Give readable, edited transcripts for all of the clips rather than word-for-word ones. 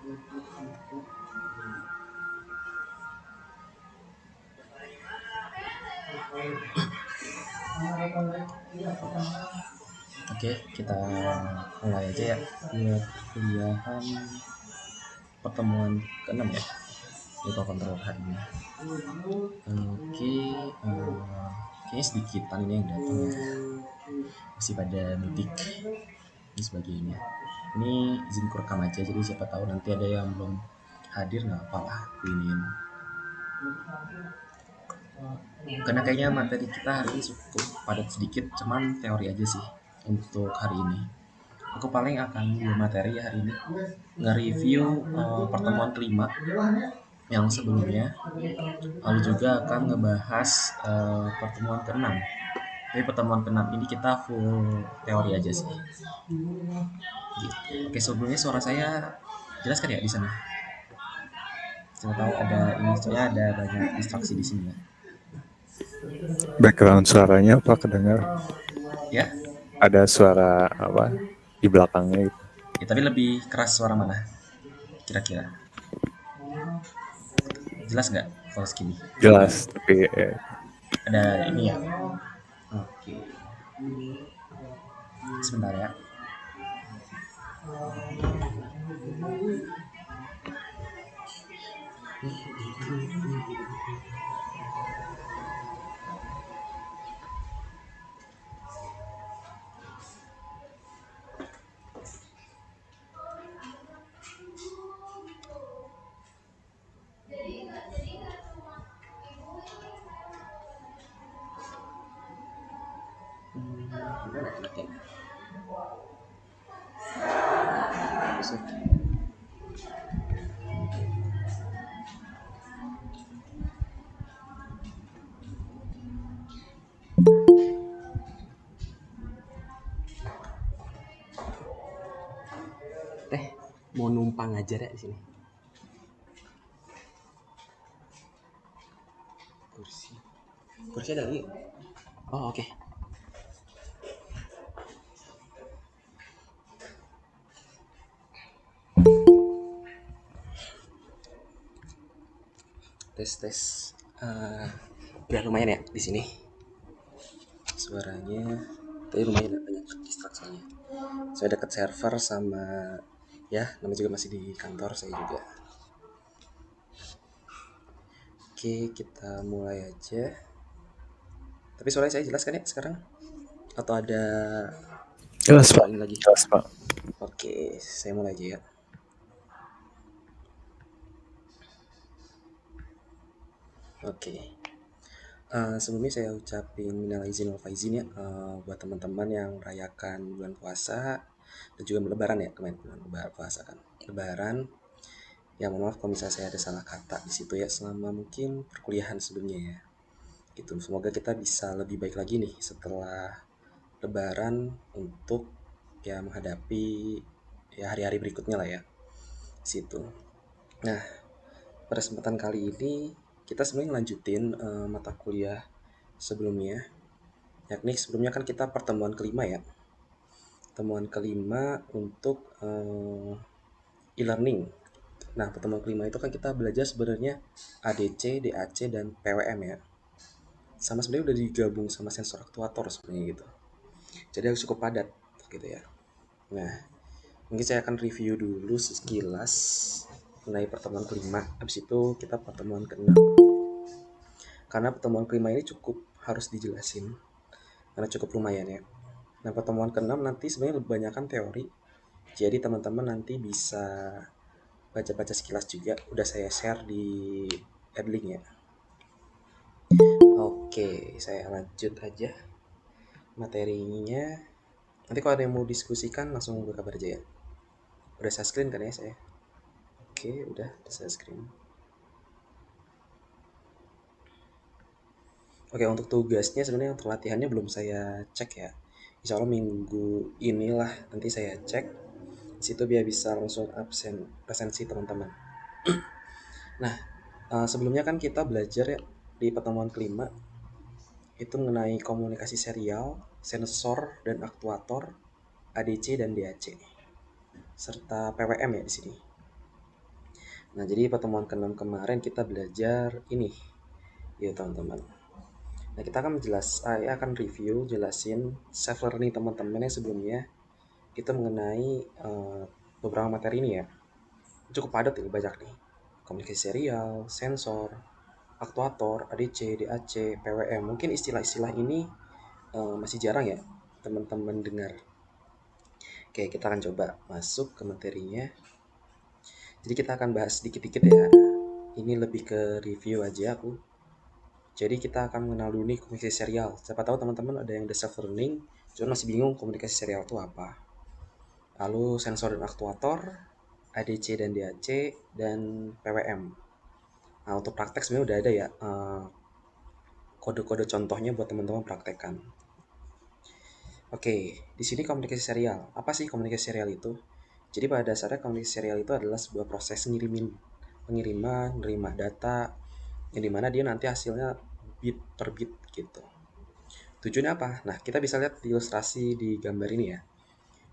Oke, kita mulai aja ya buat kuliahan pertemuan ke-6 ya, kontrol hari ini. Oke, kayaknya sedikitan ini yang datang ya, masih pada mudik dan sebagainya. Ini izin kurekam aja, jadi siapa tahu nanti ada yang belum hadir, nggak apa-apa ini. Karena kayaknya materi kita hari ini cukup padat sedikit, cuman teori aja sih untuk hari ini. Aku paling akan materi hari ini nge-review pertemuan kelima yang sebelumnya, lalu juga akan ngebahas pertemuan ke-6. Tapi pertemuan ke-6 ini kita full teori aja sih. Gitu. Oke, sebelumnya suara saya jelas kan ya di sana? Saya tahu ada ini, soalnya ada banyak distraksi di sini ya. Background suaranya apa kedengar? Ya, Ada suara apa di belakangnya gitu. ya tapi lebih keras suara mana? Kira-kira jelas nggak kalau segini? Jelas, tapi Ada ini ya. Oke, sebentar ya. Teh mau numpang aja deh di sini. Kursi ada lagi. Oh oke. Tes. Udah lumayan ya di sini suaranya, tapi lumayan banyak distraksinya. Saya dekat server sama ya, namanya juga masih di kantor saya juga. Oke, kita mulai aja. Tapi suaranya saya jelas kan ya sekarang? Atau ada jelas Pak. ini lagi? Jelas Pak. Oke, saya mulai aja ya. Oke. Sebelumnya saya ucapin minal aizin wal faizin ya, buat teman-teman yang merayakan bulan puasa dan juga lebaran ya, kemarin bulan puasa kan. Lebaran. Ya mohon maaf kalau misalnya saya ada salah kata di situ ya, selama mungkin perkuliahan sebelumnya ya. Gitu. Semoga kita bisa lebih baik lagi nih setelah lebaran untuk ya menghadapi ya hari-hari berikutnya lah ya. Situ. Nah, pada kesempatan kali ini kita sebenarnya lanjutin mata kuliah sebelumnya, yakni sebelumnya kan kita pertemuan kelima ya, pertemuan kelima untuk e-learning. Nah, pertemuan kelima itu kan kita belajar sebenarnya ADC, DAC, dan PWM ya, sama sebenarnya udah digabung sama sensor aktuator sebenarnya gitu, jadi harus cukup padat gitu ya. Nah, mungkin saya akan review dulu sekilas mengenai pertemuan kelima, habis itu kita pertemuan keenam, karena pertemuan kelima ini cukup harus dijelasin karena cukup lumayan ya. Nah, pertemuan keenam nanti sebenarnya lebih banyak kan teori, jadi teman-teman nanti bisa baca-baca sekilas juga, udah saya share di adlink ya. Oke, saya lanjut aja materinya. Nanti kalau ada yang mau diskusikan langsung berkabar aja ya. Udah saya screen kan ya saya? Oke, udah saya screen. Oke, untuk tugasnya sebenarnya untuk latihannya belum saya cek ya. Insya Allah minggu inilah nanti saya cek. Situ biar bisa langsung absen presensi teman-teman. Nah, sebelumnya kan kita belajar ya di pertemuan kelima itu mengenai komunikasi serial, sensor dan aktuator, ADC dan DAC, serta PWM ya di sini. Nah, jadi pertemuan ke-6 kemarin kita belajar ini, ya teman-teman. Nah, kita akan saya akan review, jelasin self learning teman-teman yang sebelumnya kita mengenai beberapa materi ini ya. Cukup padat ini, banyak nih. Komunikasi serial, sensor, aktuator, ADC, DAC, PWM. Mungkin istilah-istilah ini masih jarang ya teman-teman dengar. Oke, kita akan coba masuk ke materinya. Jadi kita akan bahas sedikit-sedikit ya. Ini lebih ke review aja aku. Jadi kita akan mengenal dulu nih komunikasi serial. Siapa tahu teman-teman ada yang udah self learning, cuma masih bingung komunikasi serial itu apa. Lalu sensor dan aktuator, ADC dan DAC, dan PWM. Nah, untuk praktek sebenarnya udah ada ya kode-kode contohnya buat teman-teman praktekkan. Oke, di sini komunikasi serial. Apa sih komunikasi serial itu? Jadi pada dasarnya komunikasi serial itu adalah sebuah proses pengiriman, nerima data, yang dimana dia nanti hasilnya bit per bit gitu. Tujuannya apa? Nah, kita bisa lihat di ilustrasi di gambar ini ya.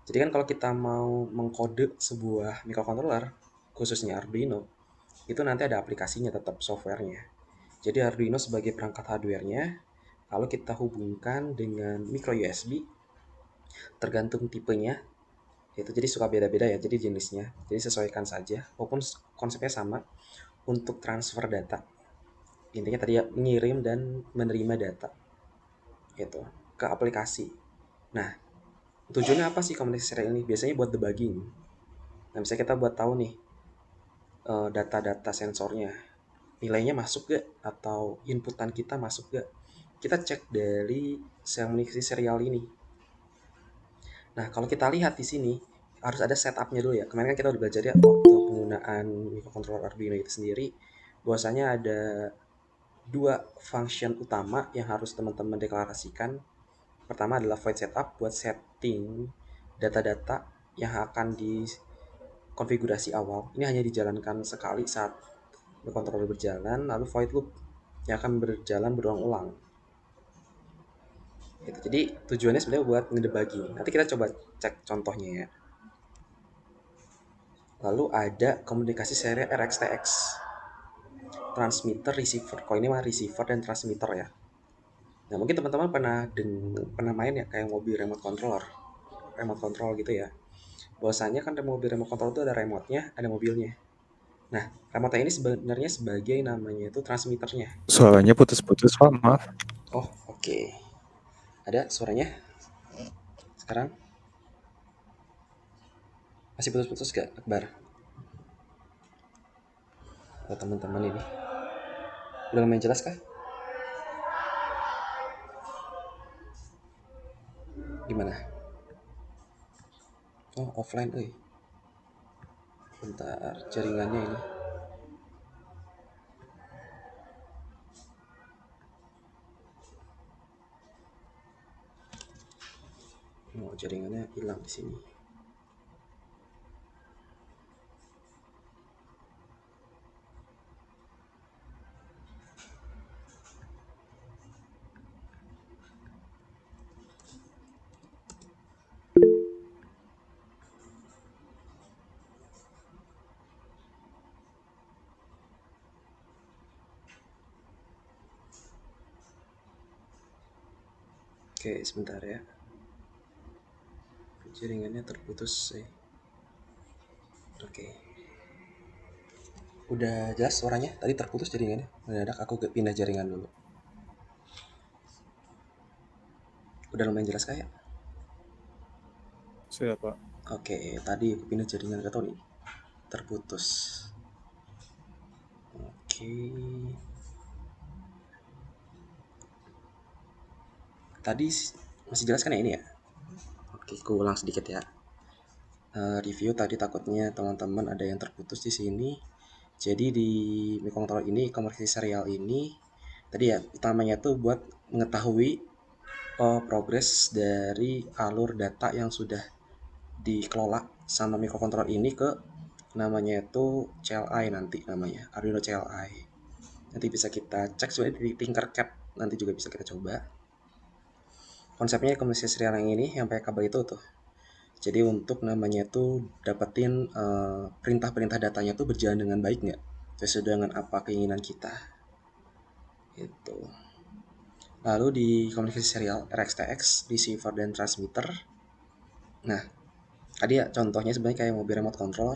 Jadi kan kalau kita mau mengkode sebuah microcontroller, khususnya Arduino, itu nanti ada aplikasinya tetap softwarenya. Jadi Arduino sebagai perangkat hardwarenya, kalau kita hubungkan dengan micro USB, tergantung tipenya, itu jadi suka beda-beda ya, jadi jenisnya. Jadi sesuaikan saja, walaupun konsepnya sama untuk transfer data. Intinya tadi ya, mengirim dan menerima data itu ke aplikasi. Nah, tujuannya apa sih komunikasi serial ini? Biasanya buat debugging. Nah, misalnya kita buat tahu nih data-data sensornya, nilainya masuk gak? Atau inputan kita masuk gak? Kita cek dari komunikasi serial ini. Nah, kalau kita lihat di sini, harus ada setupnya dulu ya. Kemarin kan kita udah belajar ya waktu penggunaan microcontroller Arduino itu sendiri, bahwasanya ada dua function utama yang harus teman-teman deklarasikan. Pertama adalah void setup buat setting data-data yang akan dikonfigurasi awal. Ini hanya dijalankan sekali saat controller berjalan, lalu void loop yang akan berjalan berulang-ulang. Gitu. Jadi tujuannya sebenarnya buat ngedebugging. Nanti kita coba cek contohnya ya. Lalu ada komunikasi seri RxTX, transmitter, receiver. Kalau ini mah receiver dan transmitter ya. Nah, mungkin teman-teman pernah main ya kayak mobil remote control gitu ya. Bahwasanya kan mobil remote control itu ada remote-nya, ada mobilnya. Nah, remote ini sebenarnya sebagai namanya itu transmitternya. Suaranya putus-putus, Pak. Maaf. Oh, oke. Ada suaranya sekarang? Masih putus-putus gak, Akbar? Buat teman-teman ini. Udah lumayan jelas kah? Gimana? Oh, offline, bentar, jaringannya ini. Oh, jaringannya hilang di sini. Oke, sebentar ya. Jaringannya terputus sih. Oke. Udah jelas suaranya? Tadi terputus jaringannya. Mendadak aku pindah jaringan dulu. Udah lumayan jelas kayak? Sudah, Pak. Oke, tadi aku pindah jaringan, gak tau nih. Terputus. Oke. Tadi masih jelas kan ya ini ya? Oke, aku ulang sedikit ya. Review tadi takutnya teman-teman ada yang terputus di sini. Jadi di microcontroller ini, komunikasi serial ini, tadi ya utamanya tuh buat mengetahui progres dari alur data yang sudah dikelola sama microcontroller ini ke namanya itu CLI nanti namanya Arduino CLI. Nanti bisa kita cek sebenarnya di Tinkercad, nanti juga bisa kita coba. Konsepnya komunikasi serial yang ini yang pakai kabel itu tuh. Jadi untuk namanya tuh dapetin perintah-perintah datanya tuh berjalan dengan baik nggak sesuai dengan apa keinginan kita itu. Lalu di komunikasi serial RxTX, receiver dan transmitter. Nah, tadi ya contohnya sebenarnya kayak mobil remote control.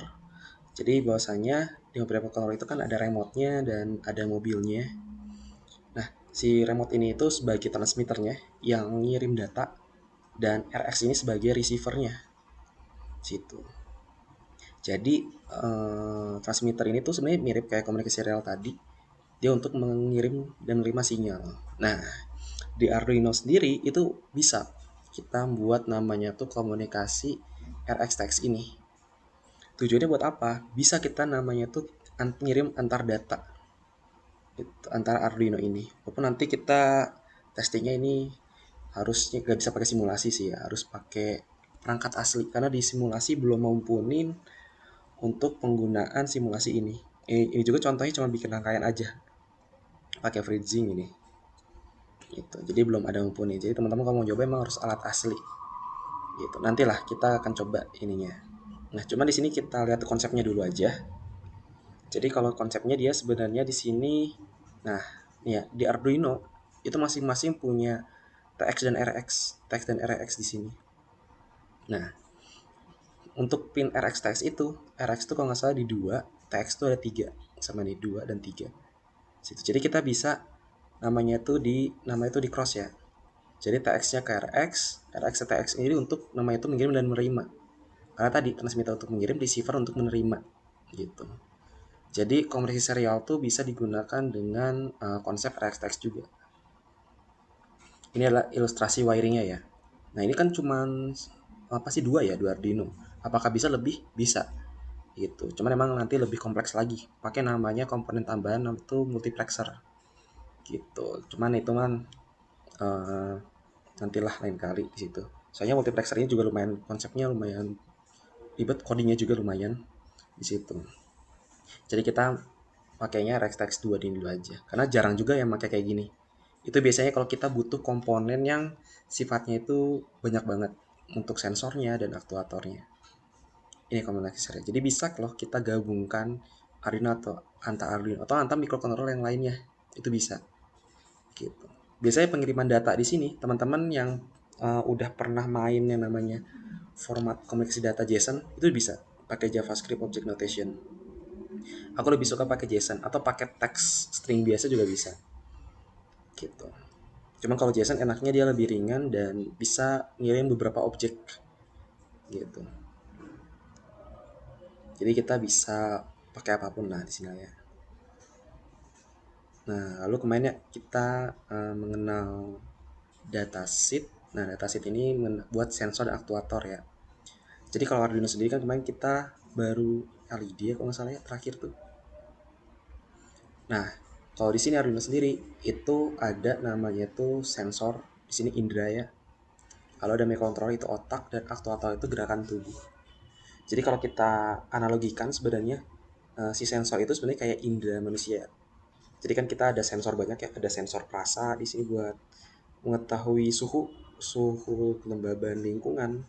Jadi bahwasanya di mobil remote control itu kan ada remote-nya dan ada mobilnya. Nah, si remote ini itu sebagai transmitternya yang ngirim data dan RX ini sebagai receivernya. Situ. Jadi transmitter ini tuh sebenarnya mirip kayak komunikasi serial tadi. Dia untuk mengirim dan menerima sinyal. Nah, di Arduino sendiri itu bisa kita buat namanya tuh komunikasi RxTX ini. Tujuannya buat apa? Bisa kita namanya tuh ngirim antar data itu, antara Arduino ini. Walaupun nanti kita testingnya ini harusnya nggak bisa pakai simulasi sih ya, harus pakai perangkat asli karena di simulasi belum mampunin untuk penggunaan simulasi ini. Ini juga contohnya cuma bikin rangkaian aja pakai freezing ini. Gitu. Jadi belum ada mumpuni. Jadi teman-teman kalau mau coba emang harus alat asli. Gitu. Nantilah kita akan coba ininya. Nah, cuma di sini kita lihat konsepnya dulu aja. Jadi kalau konsepnya dia sebenarnya di sini, nah, ya di Arduino itu masing-masing punya TX dan RX, TX dan RX di sini. Nah, untuk pin RX TX itu, RX itu kalau nggak salah di 2, TX itu ada 3, sama nih 2 dan 3. Jadi kita bisa namanya itu di cross ya. Jadi TX-nya ke RX, RX ke TX ini untuk namanya itu mengirim dan menerima. Karena tadi transmitter untuk mengirim, receiver untuk menerima, gitu. Jadi komunikasi serial tuh bisa digunakan dengan konsep RxTX juga. Ini adalah ilustrasi wiringnya ya. Nah ini kan cuman apa sih dua ya, dua Arduino. Apakah bisa lebih? Bisa. Gitu. Cuman emang nanti lebih kompleks lagi. Pakai namanya komponen tambahan itu multiplexer. Gitu. Cuman itu kan uh, nantilah lain kali di situ. Soalnya multiplexer ini juga lumayan konsepnya lumayan ribet, codingnya juga lumayan di situ. Jadi kita pakainya RxTX 2 ini dulu aja. Karena jarang juga yang pakai kayak gini. Itu biasanya kalau kita butuh komponen yang sifatnya itu banyak banget untuk sensornya dan aktuatornya. Ini komunikasi serial. Jadi bisa loh kita gabungkan Arduino atau antar microcontroller yang lainnya. Itu bisa. Gitu. Biasanya pengiriman data di sini, teman-teman yang udah pernah main yang namanya format komunikasi data JSON itu bisa pakai JavaScript Object Notation. Aku lebih suka pakai JSON atau pakai teks string biasa juga bisa. Gitu. Cuman kalau JSON enaknya dia lebih ringan dan bisa ngirim beberapa objek gitu. Jadi kita bisa pakai apapun lah di sini ya. Nah, lalu kemarin ya kita mengenal datasheet. Nah, datasheet ini buat sensor dan aktuator ya. Jadi kalau Arduino sendiri kan kemarin kita baru LED ya kalau nggak salah ya terakhir tuh. Nah, kalau di sini Arduino sendiri itu ada namanya tuh sensor di sini indera ya. Kalau ada microcontroller itu otak dan aktuator itu gerakan tubuh. Jadi kalau kita analogikan sebenarnya si sensor itu sebenarnya kayak indera manusia. Jadi kan kita ada sensor banyak ya, ada sensor perasa di sini buat mengetahui suhu kelembaban lingkungan.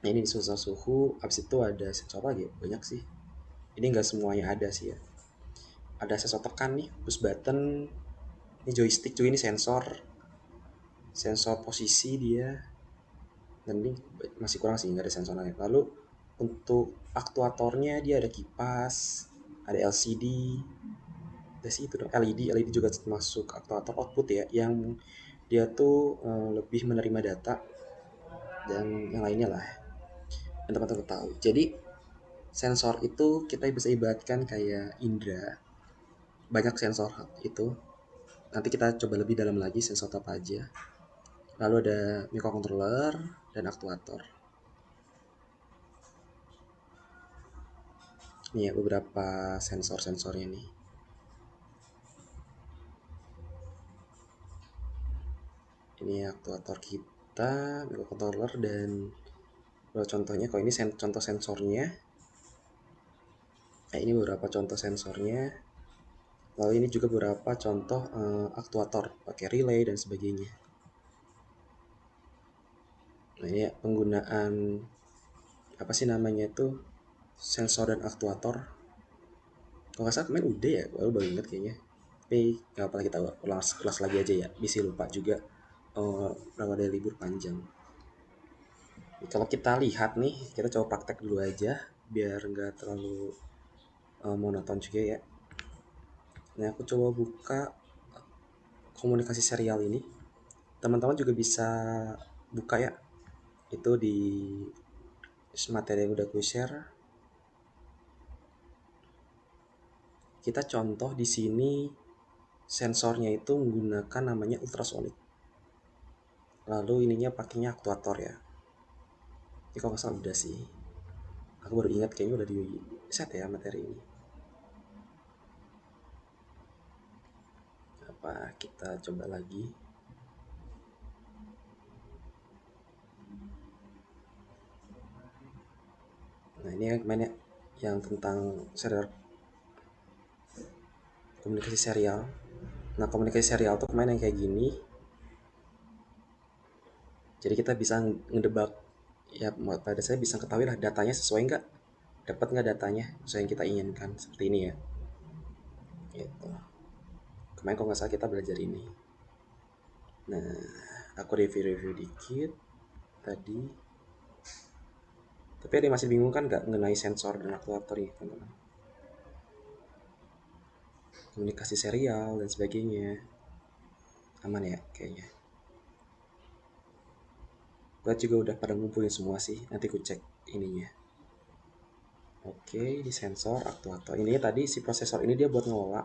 Nah ini sensor suhu, habis itu ada sensor lagi banyak sih. Ini nggak semuanya ada sih ya. Ada sensor tekan nih, push button, ini joystick juga ini sensor posisi dia. Dan ini masih kurang sih nggak ada sensor lain. Lalu untuk aktuatornya dia ada kipas, ada LCD, ada sih itu dong LED juga masuk aktuator output ya yang dia tuh lebih menerima data dan yang lainnya lah yang teman-teman tahu. Jadi sensor itu kita bisa ibaratkan kayak indera, banyak sensor itu. Nanti kita coba lebih dalam lagi sensor apa aja. Lalu ada microcontroller dan aktuator. Ini ya beberapa sensor-sensornya nih. Ini aktuator kita, microcontroller dan contohnya kalau ini contoh sensornya. Nah, ini beberapa contoh sensornya. Lalu ini juga beberapa contoh aktuator pakai relay dan sebagainya. Nah ini penggunaan apa sih namanya itu, sensor dan aktuator. Kalau nggak salah kemarin udah ya, baru inget kayaknya. Tapi nggak apa, kita ulas lagi aja ya, bisa lupa juga. Berapa dari libur panjang. Kalau kita lihat nih, kita coba praktek dulu aja biar nggak terlalu monoton juga ya. Nah aku coba buka komunikasi serial ini. Teman-teman juga bisa buka ya, itu di materi yang udah gue share. Kita contoh di sini sensornya itu menggunakan namanya ultrasonic. Lalu ininya pakainya aktuator ya. Ini kalau nggak salah udah sih. Aku baru ingat kayaknya udah di set ya materi ini. Apa kita coba lagi. Nah ini yang kemarin yang tentang serial, komunikasi serial. Nah komunikasi serial tuh kemarin yang kayak gini. Jadi kita bisa ngedebak ya, pada saya bisa ketahui lah datanya sesuai nggak, dapat nggak datanya sesuai yang kita inginkan, seperti ini ya. Gitu. Kemarin kalau nggak salah kita belajar ini. Nah aku review dikit tadi. Tapi ada yang masih bingung kan nggak mengenai sensor dan aktuator ya teman-teman. Komunikasi serial dan sebagainya. Aman ya kayaknya. Gue juga udah pada ngumpulin semua sih. Nanti ku cek ininya. Oke, di sensor, aktuator. Ini tadi si prosesor ini dia buat ngelola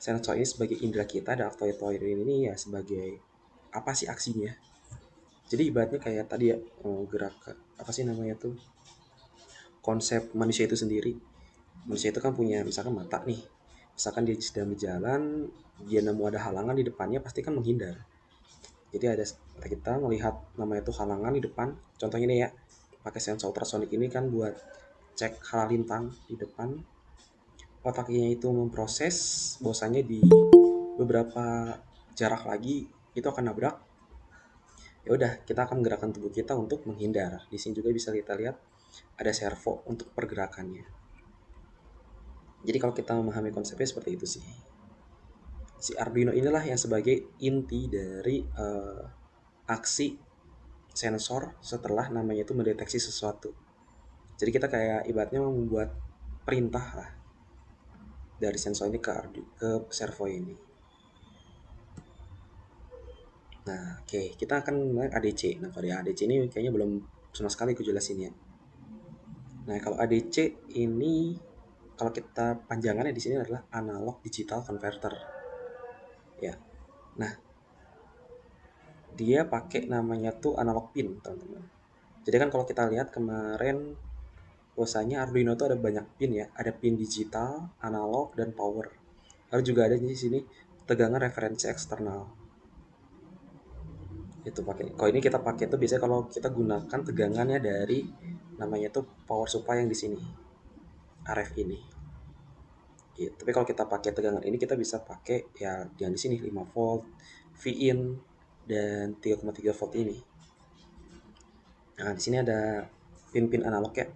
sensor ini sebagai indera kita, dan aktuator ini ya sebagai apa sih aksinya. Jadi ibaratnya kayak tadi ya, gerak apa sih namanya tuh, konsep manusia itu sendiri. Manusia itu kan punya misalkan mata nih. Misalkan dia sedang berjalan, dia nemu ada halangan di depannya, pasti kan menghindar. Jadi ada kita melihat namanya itu halangan di depan. Contohnya nih ya, pakai sensor ultrasonic ini kan buat cek hal-lintang di depan. Otaknya itu memproses bahwasanya di beberapa jarak lagi itu akan nabrak. Ya udah, kita akan menggerakkan tubuh kita untuk menghindar. Di sini juga bisa kita lihat ada servo untuk pergerakannya. Jadi kalau kita memahami konsepnya seperti itu sih. Si Arduino inilah yang sebagai inti dari aksi sensor setelah namanya itu mendeteksi sesuatu. Jadi kita kayak ibaratnya membuat perintah lah dari sensor ini ke servo ini. Nah, oke, kita akan mulai ADC. Nah, kalau di ADC ini kayaknya belum sama sekali aku jelasin ya. Nah, kalau ADC ini kalau kita panjangannya di sini adalah analog digital converter. Ya. Nah, dia pakai namanya tuh analog pin, teman-teman. Jadi kan kalau kita lihat kemarin bahwasanya Arduino tuh ada banyak pin ya, ada pin digital, analog, dan power. Lalu juga ada di sini tegangan referensi eksternal. Itu pakai. Kalau ini kita pakai tuh biasanya kalau kita gunakan tegangannya dari namanya tuh power supply yang di sini, RF ini. Gitu. Tapi kalau kita pakai tegangan ini kita bisa pakai ya yang di sini 5 volt, V-in, dan 3,3 volt ini. Nah, di sini ada pin-pin analog ya.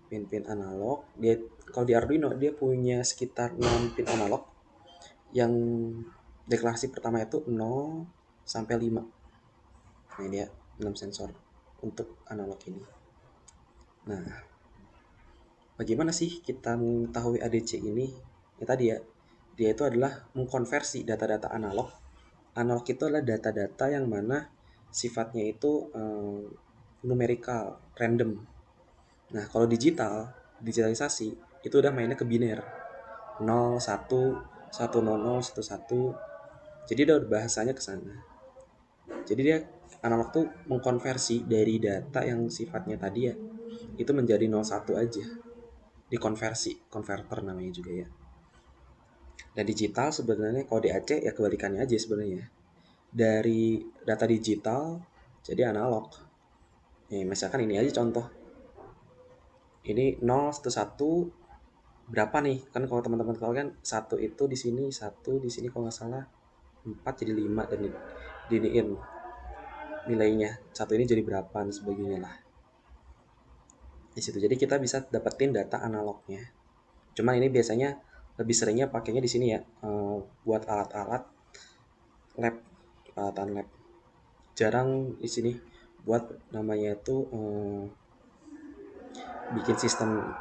Pin-pin analog. Dia kalau di Arduino dia punya sekitar 6 pin analog. Yang deklarasi pertama itu 0 sampai 5. Nah, ini ya 6 sensor untuk analog ini. Nah, bagaimana sih kita mengetahui ADC ini? Ya tadi ya, dia itu adalah mengkonversi data-data analog. Analog itu adalah data-data yang mana sifatnya itu numerikal, random. Nah, kalau digitalisasi, itu udah mainnya ke biner. 0, 1, 100, 11. Jadi udah bahasanya ke sana. Jadi dia analog tuh mengkonversi dari data yang sifatnya tadi ya, itu menjadi 01 aja. Dikonversi, converter namanya juga ya. Dan digital sebenarnya kalau di Aceh ya kebalikannya aja sebenarnya. Dari data digital jadi analog. Misalkan ini aja contoh. Ini 0, 1, berapa nih? Kan kalau teman-teman tahu kan 1 itu di sini, 1 di sini kalau nggak salah 4 jadi 5 dan diniin. nilainya satu ini jadi berapa dan sebagainya lah di situ. Jadi kita bisa dapetin data analognya. Cuman ini biasanya lebih seringnya pakainya di sini ya, buat alat-alat lab, peralatan lab. Jarang di sini buat namanya itu bikin sistem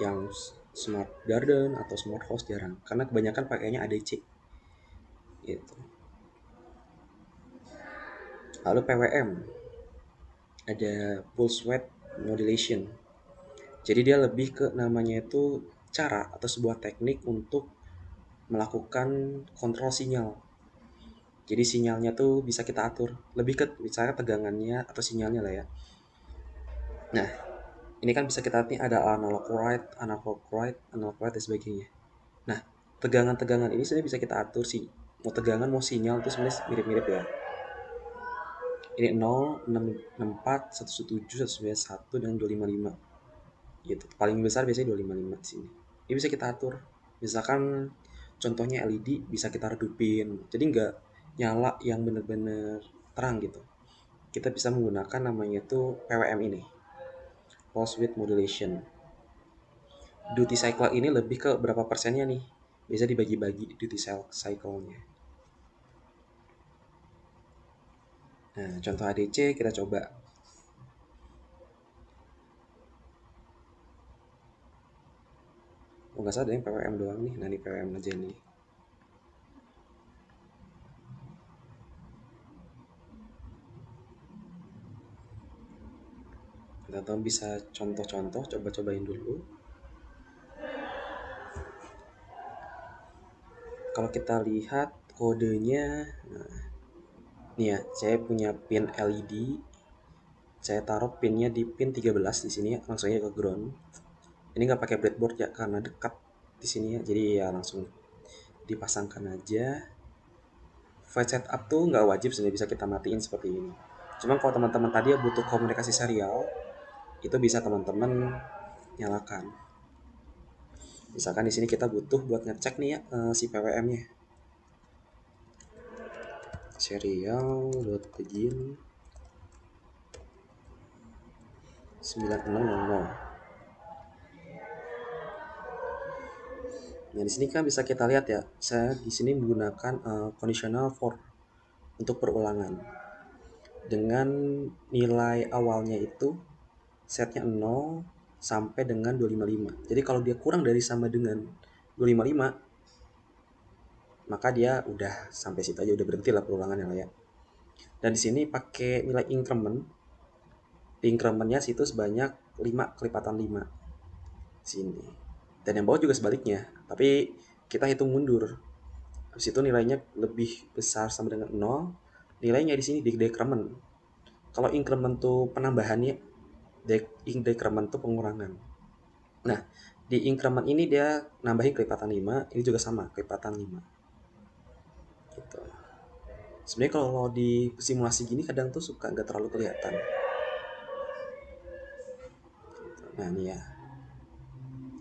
yang smart garden atau smart house, jarang. Karena kebanyakan pakainya ADC gitu. Lalu PWM, ada pulse width modulation. Jadi dia lebih ke namanya itu cara atau sebuah teknik untuk melakukan kontrol sinyal. Jadi sinyalnya tuh bisa kita atur, lebih ke misalnya tegangannya atau sinyalnya lah ya. Nah, ini kan bisa kita lihat nih, ada analog right dan sebagainya. Nah, tegangan-tegangan ini sebenarnya bisa kita atur sih. Mau tegangan mau sinyal itu sebenarnya mirip-mirip ya. Ini 0, 6, 64, 117, 191 dan 255. Gitu. Paling besar biasanya 255 di sini. Ini bisa kita atur. Misalkan contohnya LED bisa kita redupin. Jadi nggak nyala yang bener-bener terang gitu. Kita bisa menggunakan namanya itu PWM ini, pulse width modulation. Duty cycle ini lebih ke berapa persennya nih? Bisa dibagi-bagi duty cycle-nya. Nah, contoh ADC kita coba. Oh, nggak salah ada yang PWM doang nih. Nah, ini PWM aja nih. Kita bisa contoh-contoh, coba-cobain dulu. Kalau kita lihat kodenya, nah, nih ya, saya punya pin LED. Saya taruh pinnya di pin 13 di sini ya, langsung aja ke ground. Ini nggak pakai breadboard ya, karena dekat di sini ya, jadi ya langsung dipasangkan aja. File setup tuh nggak wajib, sebenarnya bisa kita matiin seperti ini. Cuman kalau teman-teman tadi ya butuh komunikasi serial, itu bisa teman-teman nyalakan. Misalkan di sini kita butuh buat ngecek nih ya, si PWM-nya. Serial.begin 9600. Nah, di sini kan bisa kita lihat ya, saya di sini menggunakan conditional for untuk perulangan. Dengan nilai awalnya itu setnya 0 sampai dengan 255. Jadi kalau dia kurang dari sama dengan 255, maka dia udah sampai situ aja, udah berhenti lah perulangannya lah ya. Dan di sini pakai nilai increment. Incrementnya situ sebanyak 5 kelipatan 5 sini. Dan yang bawah juga sebaliknya, tapi kita hitung mundur. Habis itu nilainya lebih besar sama dengan 0, nilainya di sini di decrement. Kalau increment tuh penambahannya, decrement tuh pengurangan. Nah, di increment ini dia nambahin kelipatan 5, ini juga sama, kelipatan 5. Gitu. Sebenarnya kalau di simulasi gini kadang tuh suka nggak terlalu kelihatan. Nah, ini ya.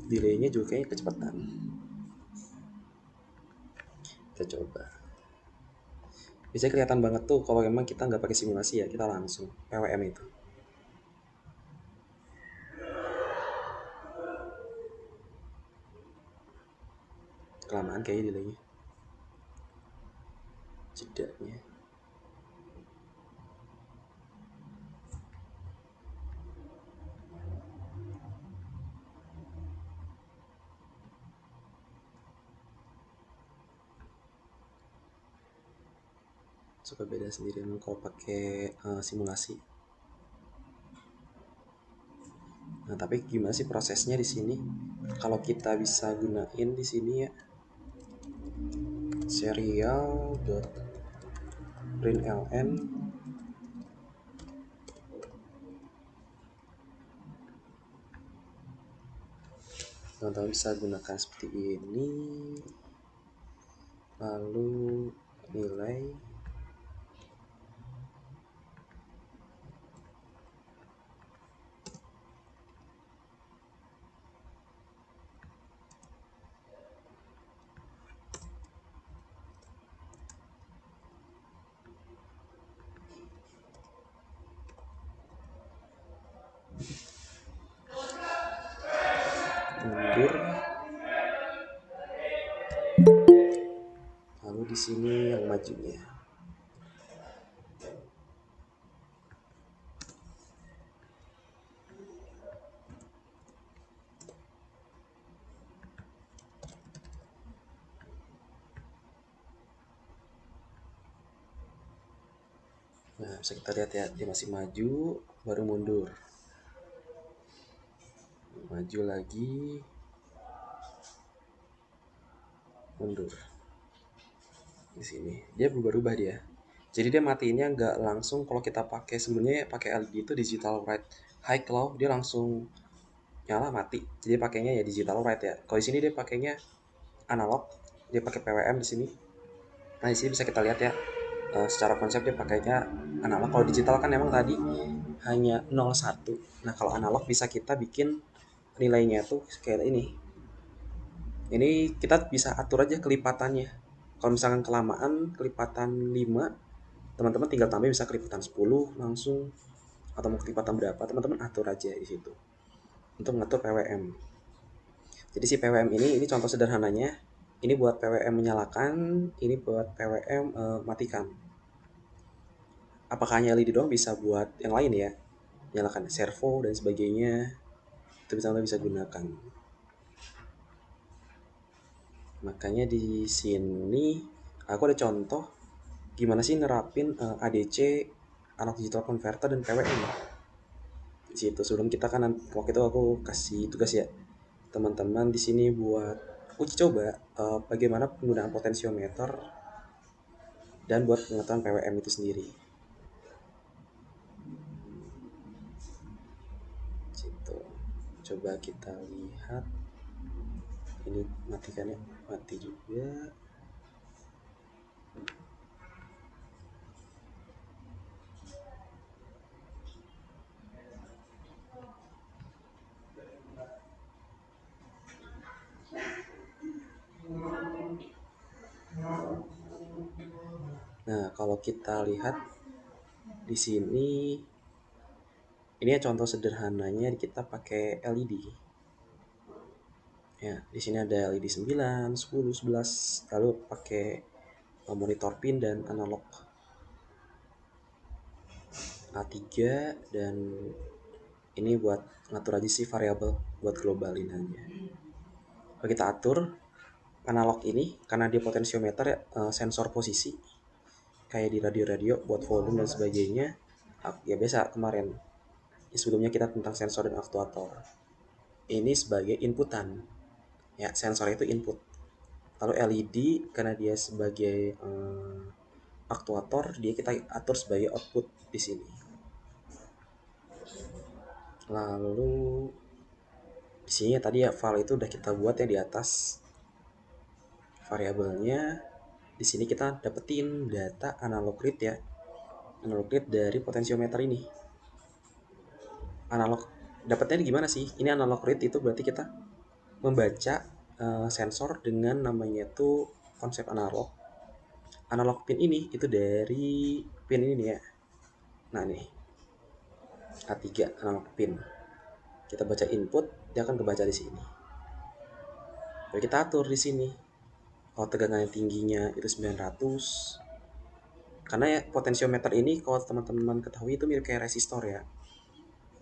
Delaynya juga kayaknya kecepatan. Kita coba. Bisa kelihatan banget tuh kalau memang kita nggak pakai simulasi ya, kita langsung PWM itu. Kelamaan kayaknya delaynya. Jedanya. Suka beda sendiri emang kalau pakai simulasi. Nah, tapi gimana sih prosesnya di sini? Kalau kita bisa gunain di sini ya, serial.println. Teman-teman bisa gunakan seperti ini. Lalu nilai mundur, lalu di sini yang majunya. Nah, bisa kita lihat ya, dia masih maju, baru mundur. Maju lagi, mundur. Di sini dia berubah-ubah dia. Jadi dia matiinnya nggak langsung kalau kita pakai sebelumnya pakai LED itu digital right high low, dia langsung nyala mati. Jadi pakainya ya digital right ya. Kalau di sini dia pakainya analog, dia pakai PWM di sini. Nah, di sini bisa kita lihat ya. Secara konsep dia pakainya analog. Kalau digital kan emang tadi hanya 01. Nah, kalau analog bisa kita bikin nilainya tuh kayak ini. Ini kita bisa atur aja kelipatannya. Kalau misalkan kelamaan kelipatan 5, teman-teman tinggal tambah bisa kelipatan 10 langsung, atau mau kelipatan berapa teman-teman atur aja di situ untuk mengatur PWM. Jadi si PWM ini contoh sederhananya. Ini buat PWM menyalakan, ini buat PWM matikan. Apakah hanya LED doang? Bisa buat yang lain ya, nyalakan servo dan sebagainya, itu bisa gunakan. Makanya di sini aku ada contoh gimana sih nerapin ADC, analog digital converter dan PWM di situ. Sebelum kita kan waktu itu aku kasih tugas ya teman-teman di sini buat uji coba bagaimana penggunaan potensiometer dan buat pengetahuan PWM itu sendiri. Situ. Coba kita lihat. Ini matikan ya, mati juga. Nah, kalau kita lihat di sini, ini ya contoh sederhananya kita pakai LED. Ya, di sini ada LED 9, 10, 11, lalu pakai monitor pin dan analog A3, dan ini buat ngatur aja sih variabel buat globalin aja. Kalau kita atur analog ini karena dia potensiometer ya, sensor posisi kayak di radio-radio buat volume dan sebagainya. Ya biasa kemarin sebelumnya kita tentang sensor dan aktuator. Ini sebagai inputan. Ya, sensor itu input. Lalu LED karena dia sebagai aktuator, dia kita atur sebagai output di sini. Lalu di sini ya tadi ya file itu udah kita buat ya di atas variabelnya. Di sini kita dapetin data analog read ya. Analog read dari potensiometer ini. Analog dapatnya gimana sih? Ini analog read itu berarti kita membaca sensor dengan namanya tuh konsep analog. Analog pin ini itu dari pin ini nih ya. Nah nih A3 analog pin. Kita baca input, dia akan kebaca di sini. Jadi kita atur di sini. Kalau tegangan tingginya itu 900. Karena ya potensiometer ini kalau teman-teman ketahui itu mirip kayak resistor ya.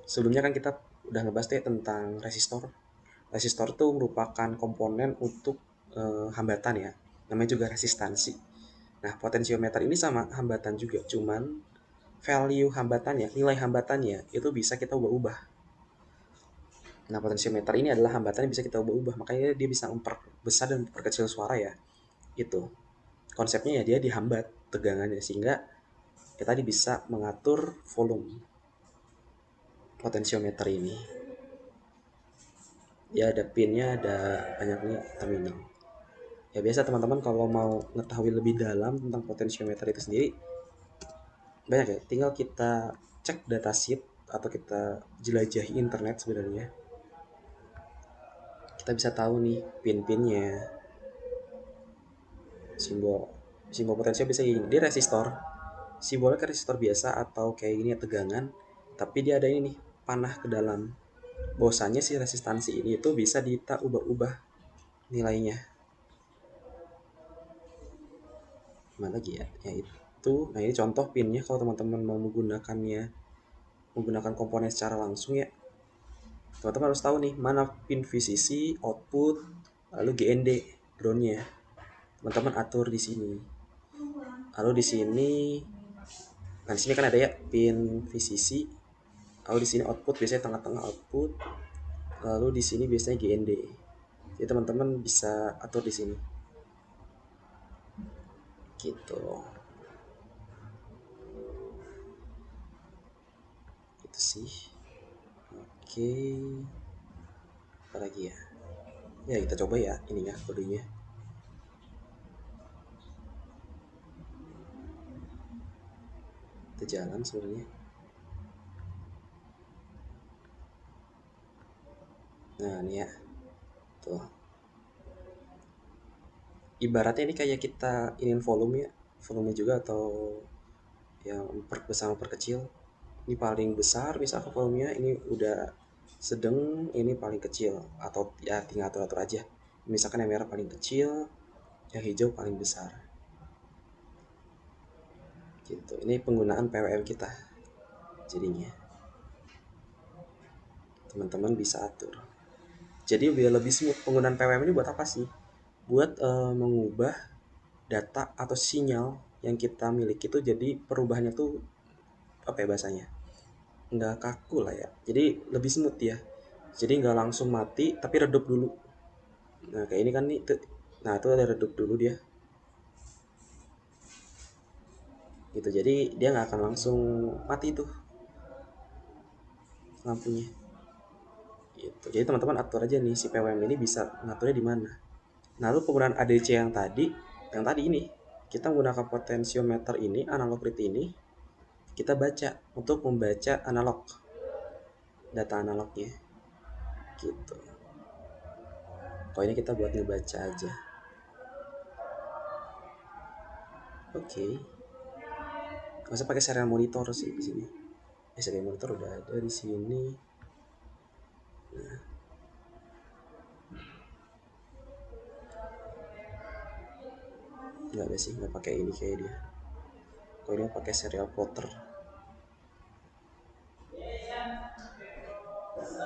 Sebelumnya kan kita udah ngebahas deh tentang resistor. Resistor itu merupakan komponen untuk hambatan ya. Namanya juga resistansi. Nah, potensiometer ini sama hambatan juga, cuman value hambatannya, nilai hambatannya itu bisa kita ubah-ubah. Nah, potensiometer ini adalah hambatannya bisa kita ubah-ubah, makanya dia bisa memperbesar dan memperkecil suara ya. Itu konsepnya ya, dia dihambat tegangannya sehingga kita tadi bisa mengatur volume potensiometer ini. Ya ada pinnya, ada banyak nih terminal. Ya biasa teman-teman kalau mau mengetahui lebih dalam tentang potensiometer itu sendiri banyak ya, tinggal kita cek datasheet atau kita jelajahi internet sebenarnya. Kita bisa tahu nih pin-pinnya, simbol potensial bisa gini. Dia resistor, simbolnya kan resistor biasa atau kayak gini ya tegangan, tapi dia ada ini nih panah ke dalam. bahwasanya si resistansi ini itu bisa kita ubah-ubah nilainya. Mana lagi ya? Yaitu, nah ini contoh pinnya kalau teman-teman mau menggunakan komponen secara langsung ya. Teman-teman harus tahu nih mana pin VCC, output, lalu GND, groundnya. Teman-teman atur di sini. Lalu di sini, nah di sini kan ada ya pin VCC. Lalu di sini output biasanya tengah-tengah output. Lalu di sini biasanya GND. Jadi teman-teman bisa atur di sini. Gitu. Itu sih. Oke. Apa lagi ya? Ya kita coba ya ininya kodenya. Kita jalan sebenarnya. Nah ini ya. Tuh. Ibaratnya ini kayak kita ingin volume ya. Volume juga atau yang bersama perkecil. Ini paling besar misalkan volumenya, ini udah sedang, ini paling kecil, atau ya tinggal atur-atur aja. Misalkan yang merah paling kecil, yang hijau paling besar. Gitu. Ini penggunaan PWM kita. Jadinya teman-teman bisa atur. Jadi biar lebih smooth, penggunaan PWM ini buat apa sih? Buat mengubah data atau sinyal yang kita miliki itu jadi perubahannya tuh apa ya bahasanya? Nggak kaku lah ya. Jadi lebih smooth ya. Jadi nggak langsung mati tapi redup dulu. Nah kayak ini kan nih, nah itu ada redup dulu dia. Gitu, jadi dia nggak akan langsung mati tuh lampunya. Gitu. Jadi teman-teman atur aja nih si PWM ini bisa ngaturnya di mana. Nah, lalu penggunaan ADC yang tadi ini, kita menggunakan potensiometer ini, analog read ini, kita baca untuk membaca analog, data analognya. Gitu. Kalau ini kita buat ngebaca aja. Oke. Nggak usah pakai serial monitor sih di sini. Serial monitor udah ada di sini. Nah. Nggak ada sih, nggak pakai ini kayak dia. Kalau ini pakai serial plotter.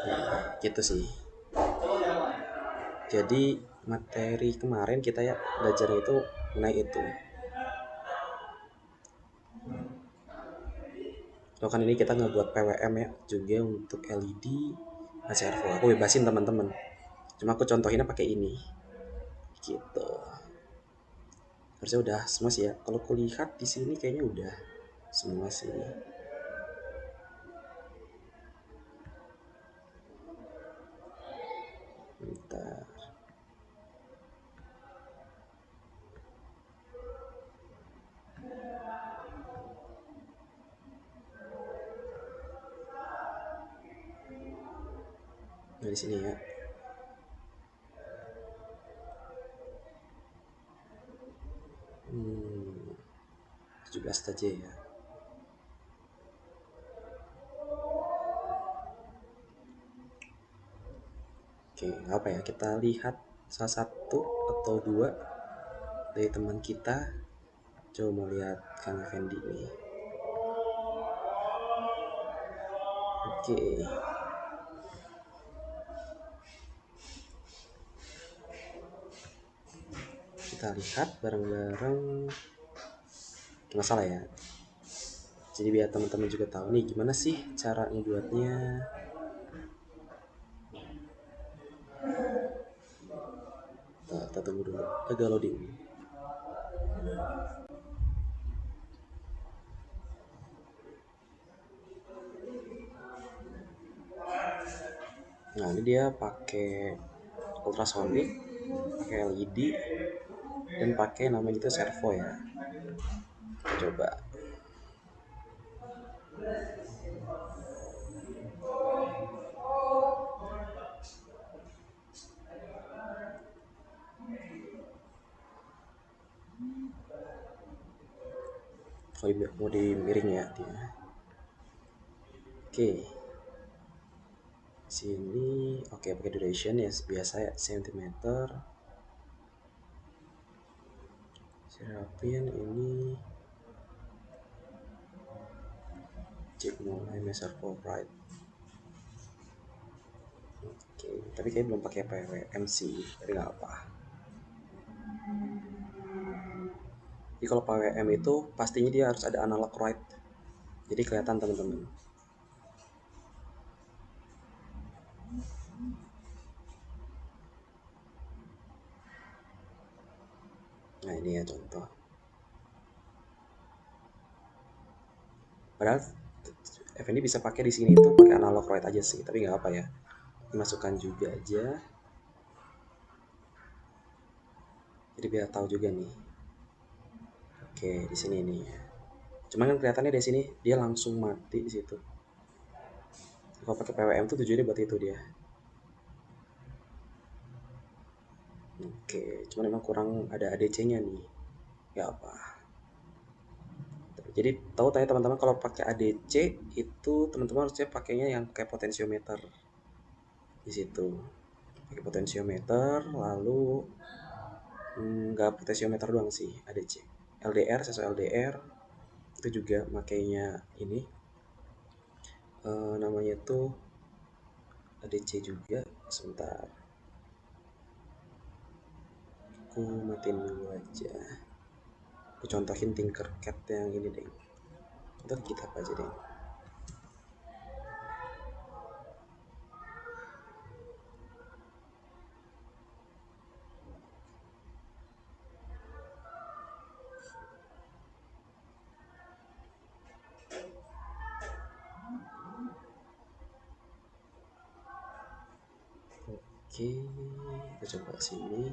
Nah, gitu sih. Jadi materi kemarin kita ya belajar itu mengenai itu. Kalau kan ini kita ngebuat PWM ya juga untuk LED dan servo. Aku bebasin teman-teman. Cuma aku contohinnya pakai ini. Gitu. Harusnya udah semua sih ya. Kalau kulihat di sini kayaknya udah semua sih. Bentar. Nah, di sini ya. Hmm, 17 aja ya. Oke, apa ya? Kita lihat salah satu atau dua dari teman kita. Coba mau lihat Kang Effendi nih. Oke. Kita lihat bareng-bareng. Masalah ya. Jadi biar teman-teman juga tahu nih gimana sih cara ngebuatnya. Kita tunggu dulu. Agak loading. Nah ini dia pakai ultrasonic, pakai LED, dan pakai namanya itu servo ya. Coba. Mau di miring ya dia. Oke. Sini oke, pakai duration ya biasa ya, sentimeter. Serapin ini cek mulai measure right. Oke, tapi kayak belum pakai PWM sih, tapi nggak apa. Jadi kalau PWM itu pastinya dia harus ada analog right, jadi kelihatan teman-teman. Nah ini ya contoh. Padahal Effendi bisa pakai di sini itu pakai analog right aja sih, tapi nggak apa ya. Dimasukkan juga aja. Jadi biar tahu juga nih. Oke, di sini nih. Cuman kan kelihatannya di sini dia langsung mati di situ. Kalau pakai PWM tuh tujuannya buat itu dia. Oke, cuman memang kurang ada ADC-nya nih. Ya apa. Jadi tahu tanya teman-teman kalau pakai ADC itu teman-teman harusnya pakainya yang pakai potensiometer di situ. Pakai potensiometer lalu nggak potensiometer doang sih ADC. LDR sesuai LDR itu juga makainya ini namanya tuh ADC juga. Sebentar, aku matiin dulu aja. Aku contohin Tinkercad yang ini deh. Itu kita apa aja deh. Oke, kita coba sini.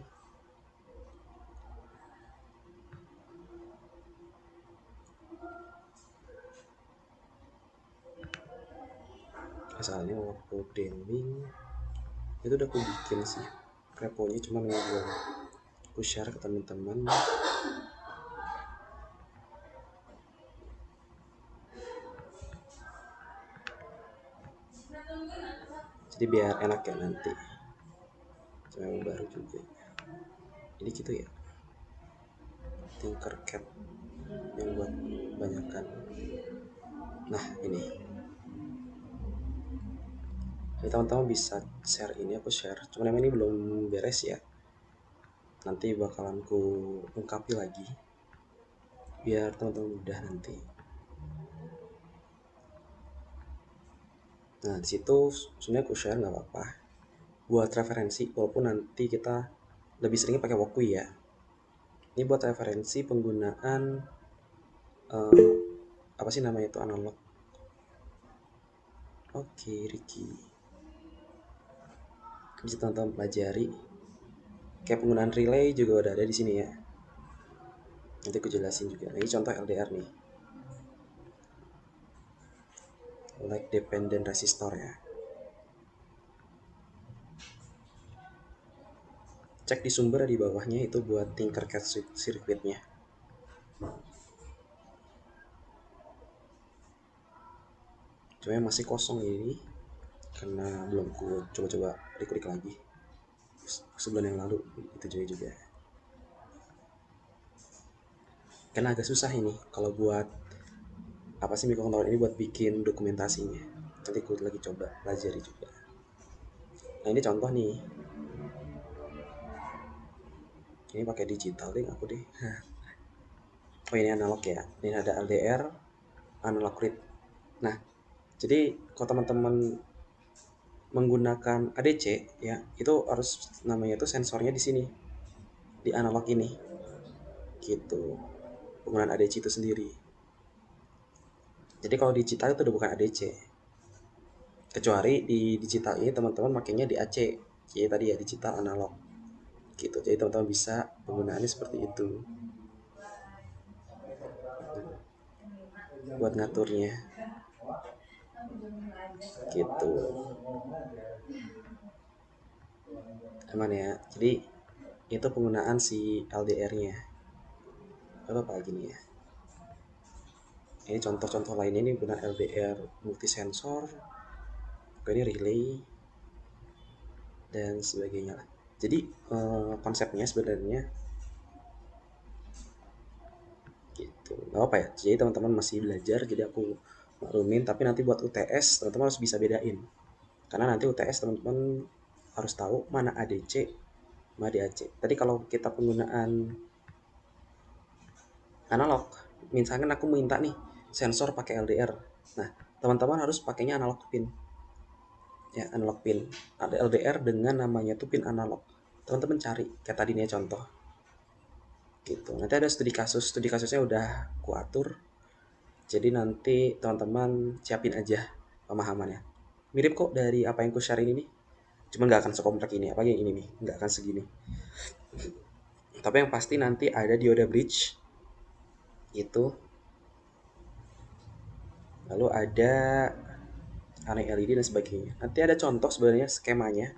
Asalnya waktu Deming itu udah aku bikin sih reponya, cuma nggak belum aku share ke teman-teman. Jadi biar enak ya nanti. Cuma yang baru juga. Jadi gitu ya. Tinkercad yang buat banyakan. Nah ini teman-teman bisa share ini, aku share. Cuman yang ini belum beres ya. Nanti bakalan ku ungkapi lagi biar teman-teman mudah nanti. Nah di situ sebenarnya aku share nggak apa-apa buat referensi, walaupun nanti kita lebih seringnya pakai Wokui ya. Ini buat referensi penggunaan apa sih namanya itu analog. Oke, Ricky. Bisa teman-teman pelajari. Kayak penggunaan relay juga udah ada di sini ya. Nanti aku jelasin juga. Nah, ini contoh LDR nih. Like dependent resistor ya. Cek di sumber di bawahnya itu buat Tinkercad circuitnya. Cuma yang masih kosong ini karena belum ku coba-coba klik lagi. Sebulan yang lalu itu juga. Karena agak susah ini kalau buat apa sih mikrokontroler ini buat bikin dokumentasinya. Nanti aku lagi coba pelajari juga. Nah ini contoh nih. Ini pakai digital deh aku deh. Oh ini analog ya. Ini ada LDR, analog read. Nah jadi kalau teman-teman menggunakan ADC ya itu harus namanya itu sensornya di sini di analog ini gitu, penggunaan ADC itu sendiri. Jadi kalau digital itu udah bukan ADC, kecuali di digital ini teman-teman makainya di AC, jadi tadi ya digital analog gitu. Jadi teman-teman bisa penggunaannya seperti itu buat ngaturnya gitu. Aman ya. Jadi itu penggunaan si LDR-nya. Lalu apa lagi nih ya? Ini contoh-contoh lainnya ini penggunaan LDR multisensor. Ini relay. dan sebagainya lah. Jadi konsepnya sebenarnya gitu, nggak apa ya, jadi teman-teman masih belajar, jadi aku maklumin, tapi nanti buat UTS teman-teman harus bisa bedain, karena nanti UTS teman-teman harus tahu mana ADC mana DAC. Tadi kalau kita penggunaan analog, misalkan aku minta nih sensor pakai LDR, nah teman-teman harus pakainya analog pin, ya analog pin, ada LDR dengan namanya tuh pin analog, teman-teman cari kayak tadi nih contoh gitu. Nanti ada studi kasusnya udah kuatur, jadi nanti teman-teman siapin aja pemahamannya. Mirip kok dari apa yang ku share ini nih. Cuman nggak akan sekomplek ini, apa yang ini nih, nggak akan segini. Tapi yang pasti nanti ada dioda bridge itu, lalu ada aneh LED dan sebagainya. Nanti ada contoh sebenarnya skemanya,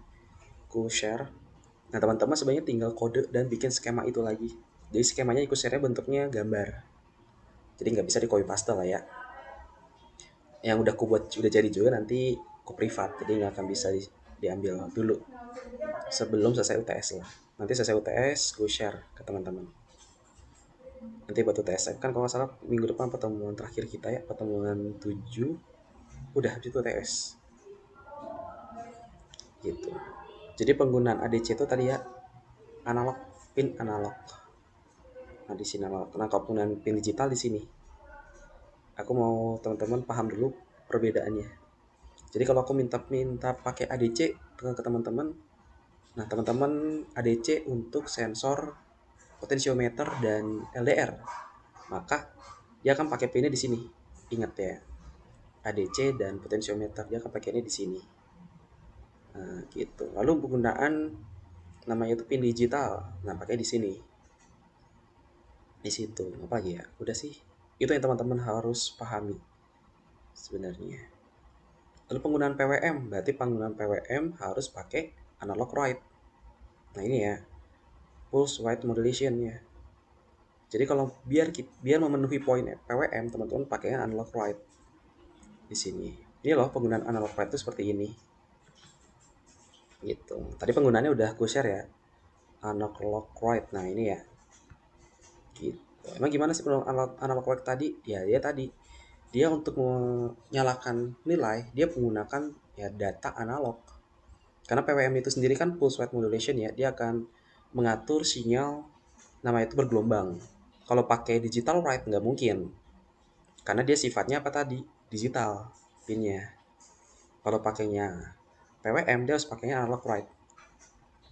ku share. Nah teman-teman sebenarnya tinggal kode dan bikin skema itu lagi. Jadi skemanya ikut share bentuknya gambar. Jadi nggak bisa di copy paste lah ya. Yang udah ku buat udah jadi juga nanti ku privat, jadi nggak akan bisa diambil dulu sebelum selesai UTS lah. Nanti selesai UTS gue share ke teman-teman. Nanti buat UTS kan kalau nggak salah minggu depan pertemuan terakhir kita ya, pertemuan 7 udah habis UTS gitu. Jadi penggunaan ADC itu tadi ya, analog, pin analog. Nah di sini analog. Nah penggunaan pin digital di sini. Aku mau teman-teman paham dulu perbedaannya. Jadi kalau aku minta pakai ADC ke teman-teman, nah teman-teman ADC untuk sensor potensiometer dan LDR, maka dia akan pakai pinnya di sini. Ingat ya, ADC dan potensiometer dia akan pakainya di sini. Nah, gitu. Lalu penggunaan namanya itu pin digital, nah pakai di sini, di situ. Apa lagi ya? Udah sih. Itu yang teman-teman harus pahami sebenarnya. Lalu penggunaan PWM, berarti penggunaan PWM harus pakai analog write. Nah ini ya, pulse width modulation ya. Jadi kalau biar memenuhi poin PWM, teman-teman pakainya analog write di sini. Ini loh penggunaan analog write itu seperti ini. Gitu. Tadi penggunaannya udah aku share ya. Analog write. Nah, ini ya. Gitu. Emang gimana sih penggunaan analog write tadi? Ya, dia tadi dia untuk menyalakan nilai, dia menggunakan ya data analog. Karena PWM itu sendiri kan pulse width modulation ya, dia akan mengatur sinyal nama itu bergelombang. Kalau pakai digital write nggak mungkin, karena dia sifatnya apa tadi? Digital pinnya. Kalau pakainya PWM dia harus pakainya analog write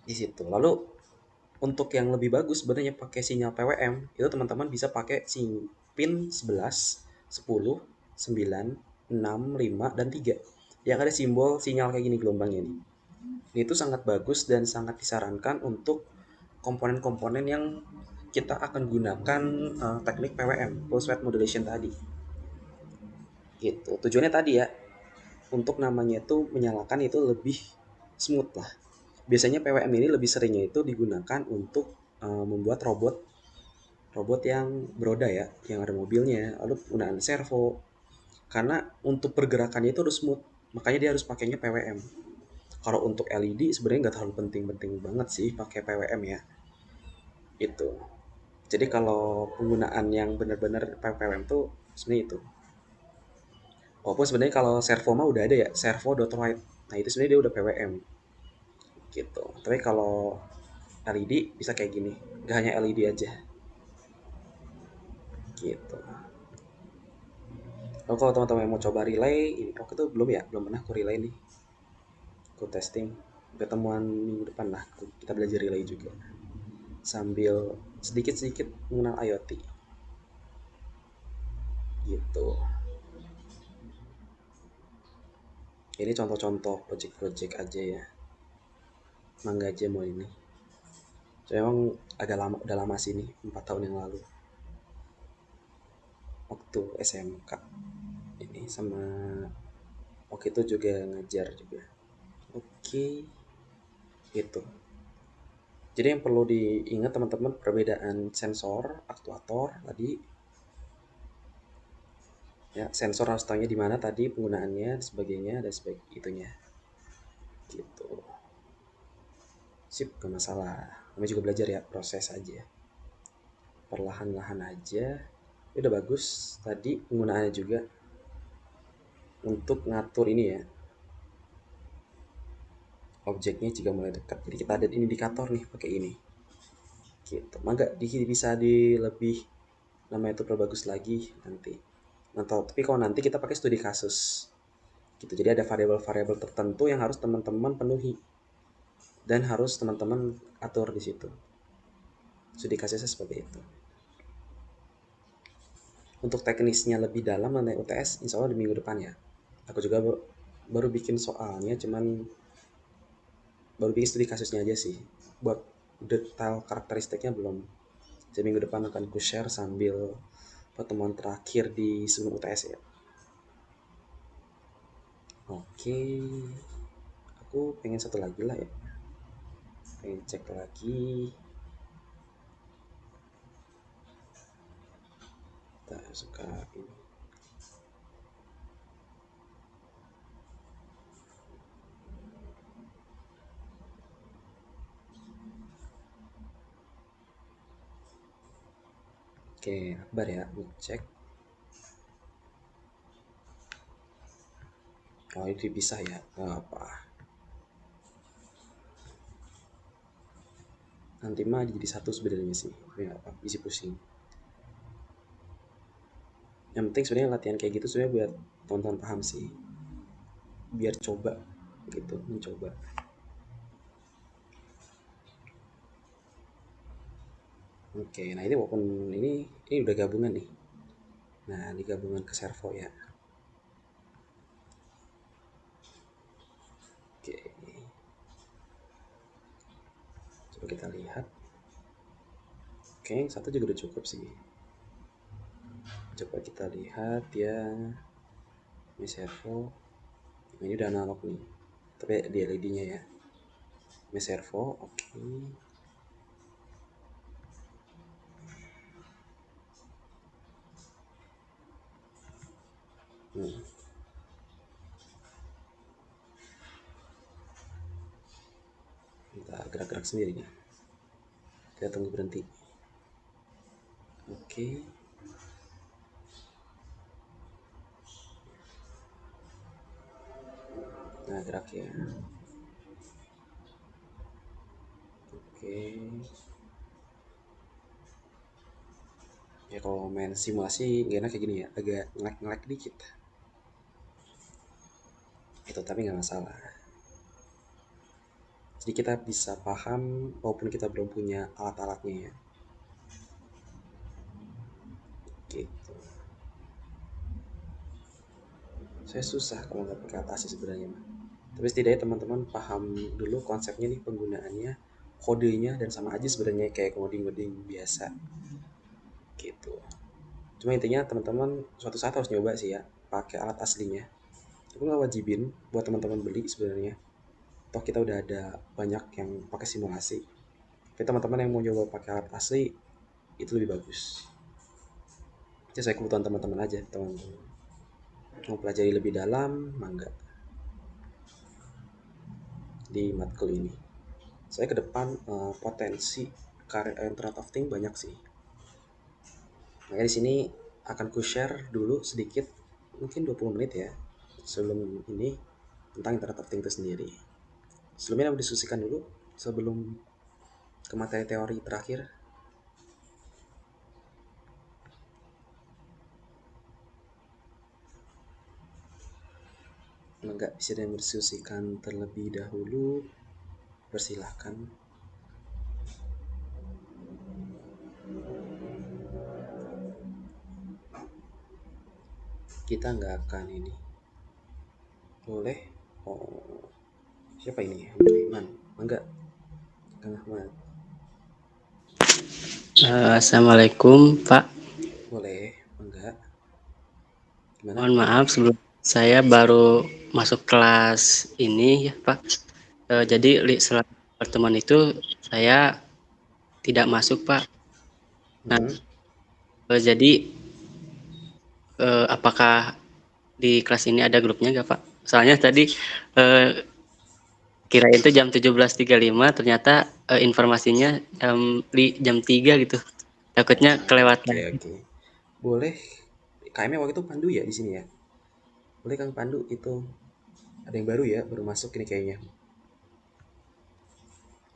di situ. Lalu untuk yang lebih bagus sebenarnya pakai sinyal PWM itu teman-teman bisa pakai pin 11, 10, 9, 6, 5, dan 3 yang ada simbol sinyal kayak gini gelombangnya nih. Ini itu sangat bagus dan sangat disarankan untuk komponen-komponen yang kita akan gunakan teknik PWM, pulse width modulation tadi. Gitu. Tujuannya tadi ya, untuk namanya itu menyalakan itu lebih smooth lah. Biasanya PWM ini lebih seringnya itu digunakan untuk membuat robot robot yang beroda ya, yang ada mobilnya, lalu penggunaan servo. Karena untuk pergerakannya itu harus smooth, makanya dia harus pakainya PWM. Kalau untuk LED sebenarnya nggak terlalu penting-penting banget sih pakai PWM ya. Itu. Jadi kalau penggunaan yang benar-benar PWM tuh sebenarnya itu. Walaupun sebenarnya kalau servo mah udah ada ya, servo dot write. Nah itu sebenarnya dia udah PWM gitu. Tapi kalau LED bisa kayak gini, nggak hanya LED aja gitu. Oh, kalau teman-teman yang mau coba relay, ini waktu itu belum ya, belum pernah aku relay nih, aku testing. Ketemuan minggu depan lah, kita belajar relay juga sambil sedikit-sedikit mengenal IoT gitu. Ini contoh-contoh project-project aja ya, mangga aja mau ini. Saya emang agak lama, udah lama sih nih, 4 tahun yang lalu waktu SMK ini, sama waktu itu juga ngajar juga. Oke, itu. Jadi yang perlu diingat teman-teman, perbedaan sensor, aktuator tadi ya, sensor harus tahunya di mana tadi penggunaannya, sebagainya dan itunya gitu. Sip, gak masalah. Namanya juga belajar ya, proses aja. Perlahan-lahan aja. Ini udah bagus. Tadi penggunaannya juga untuk ngatur ini ya. Objeknya jika mulai dekat. Jadi kita ada indikator nih pakai ini. Gitu. Mangga bisa di lebih namanya itu perbagus lagi nanti. Atau tapi kalau nanti kita pakai studi kasus. Gitu. Jadi ada variabel-variabel tertentu yang harus teman-teman penuhi dan harus teman-teman atur di situ. Studi kasusnya seperti itu. Untuk teknisnya lebih dalam mengenai UTS, insya Allah di minggu depan ya. Aku juga baru bikin soalnya, cuman baru bikin studi kasusnya aja sih. Buat detail karakteristiknya belum. Jadi minggu depan akan ku share sambil pertemuan terakhir di sebelum UTS ya. Oke, aku pengen satu lagi lah ya. Pengen cek lagi. Tak suka ini. Oke, Akbar ya, cek. Oh, ini dipisah ya, nggak apa. Nanti mah jadi satu sebenarnya sih, tapi nggak apa, isi pusing. Yang penting sebenarnya latihan kayak gitu sebenarnya biar teman-teman paham sih, biar coba gitu, mencoba. Oke, nah ini walaupun ini udah gabungan nih. Nah, ini gabungan ke servo ya. Oke, coba kita lihat. Oke, yang satu juga udah cukup sih. Coba kita lihat ya. Ini servo. Nah, ini udah analog nih. Tapi di LED-nya ya. Ini servo, oke. Kita gerak-gerak sendiri nih. Kita tunggu berhenti. Oke. Nah, gerak ya. Oke. Ya kalau main simulasi gak enak kayak gini ya, agak ngelek-ngelek dikit. Itu tapi nggak masalah. Jadi kita bisa paham walaupun kita belum punya alat-alatnya ya. Gitu. Saya susah kalau nggak pakai alat asli sebenarnya. Tapi setidaknya teman-teman paham dulu konsepnya nih, penggunaannya, kodenya, dan sama aja sebenarnya kayak coding-coding biasa. Gitu. Cuma intinya teman-teman suatu saat harus nyoba sih ya, pakai alat aslinya. Aku nggak wajibin buat teman-teman beli sebenarnya. Toh kita udah ada banyak yang pakai simulasi. Tapi teman-teman yang mau nyoba pakai alat asli itu lebih bagus. Jadi saya kebutuhan teman-teman aja, teman-teman mau pelajari lebih dalam, mangga di matkul ini. Saya ke depan potensi karya Internet of Things banyak sih. Makanya di sini akan ku share dulu sedikit, mungkin 20 menit ya, sebelum ini tentang Internet of Things itu sendiri. Sebelumnya aku diskusikan dulu sebelum ke materi teori terakhir. Enggak bisa didiskusikan terlebih dahulu, persilahkan. Kita nggak akan ini. Boleh? Oh, siapa ini? Iman. Enggak. Kang Ahmad. Assalamualaikum Pak. Boleh? Enggak. Gimana? Mohon maaf sebelum saya baru masuk kelas ini ya Pak. Jadi selama pertemuan itu saya tidak masuk Pak. Nah, jadi apakah di kelas ini ada grupnya nggak Pak? Soalnya tadi kirain itu jam 17.35, ternyata informasinya jam 3 gitu. Takutnya kelewatan. Oke. Boleh KM-nya waktu itu Pandu ya di sini ya? Boleh Kang Pandu, itu ada yang baru ya, baru masuk ini kayaknya.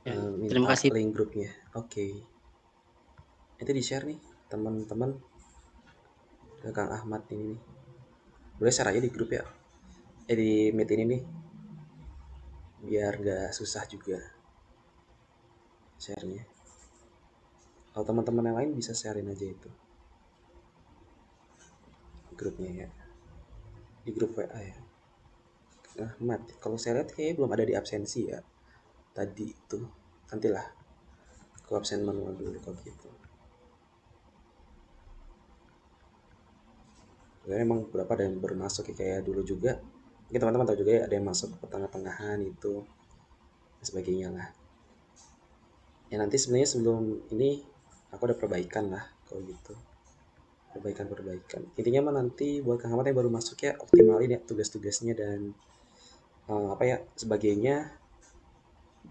Ya, terima Minta kasih. link grupnya. Oke. Itu di-share nih teman-teman ke Kang Ahmad ini nih. Boleh share aja di grup ya. Di meet ini nih, biar nggak susah juga share-nya. Kalau teman-teman yang lain bisa sharein aja itu grupnya ya, di grup WA ya. Ahmad, kalau saya lihat kayaknya belum ada di absensi ya tadi itu. Nantilah aku absen manual dulu kalau gitu. Karena emang beberapa ada yang baru masuk ya, kayak dulu juga. Mungkin teman-teman tahu juga ya, ada yang masuk ke tengah-tengahan itu dan sebagainya lah. Ya nanti sebenarnya sebelum ini aku ada perbaikan lah kalau gitu. Perbaikan. Intinya mah nanti buat Kang Ahmad yang baru masuk ya, optimalin ya tugas-tugasnya dan apa ya sebagainya,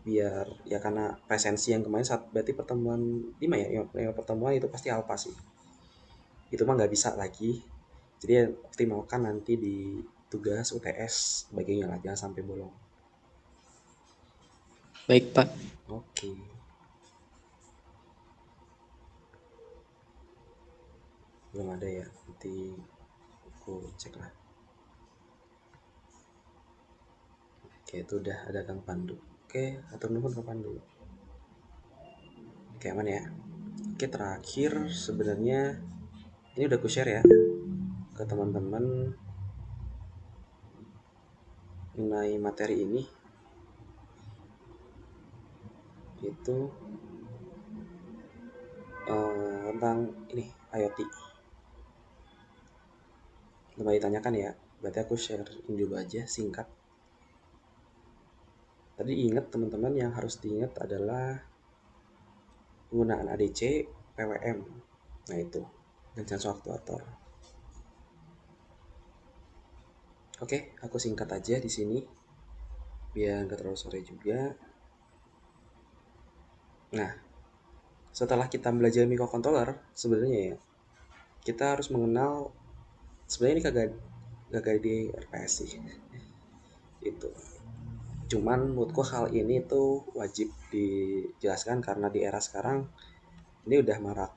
biar ya karena presensi yang kemarin saat berarti pertemuan 5 ya, yang pertemuan itu pasti alpa sih. Itu mah nggak bisa lagi. Jadi ya, optimalkan nanti di tugas UTS sebagainya lah, jangan sampai bolong. Baik, Pak. Oke. Belum ada ya, nanti aku cek lah. Oke, itu udah ada Kang Pandu. Oke, atur nuhun Kang Pandu. Oke, aman ya. Oke, terakhir sebenarnya ini udah aku share ya ke teman-teman mengenai materi ini, itu tentang ini IoT. Coba ditanyakan ya, berarti aku share dulu aja singkat. Tadi ingat teman-teman, yang harus diingat adalah penggunaan ADC, PWM. Nah itu, dan sensor aktuator. Oke, aku singkat aja di sini biar nggak terlalu sore juga. Nah, setelah kita belajar microcontroller, sebenarnya ya kita harus mengenal, sebenarnya ini kagak di RPS sih itu. Cuman menurutku hal ini tuh wajib dijelaskan karena di era sekarang ini udah marak,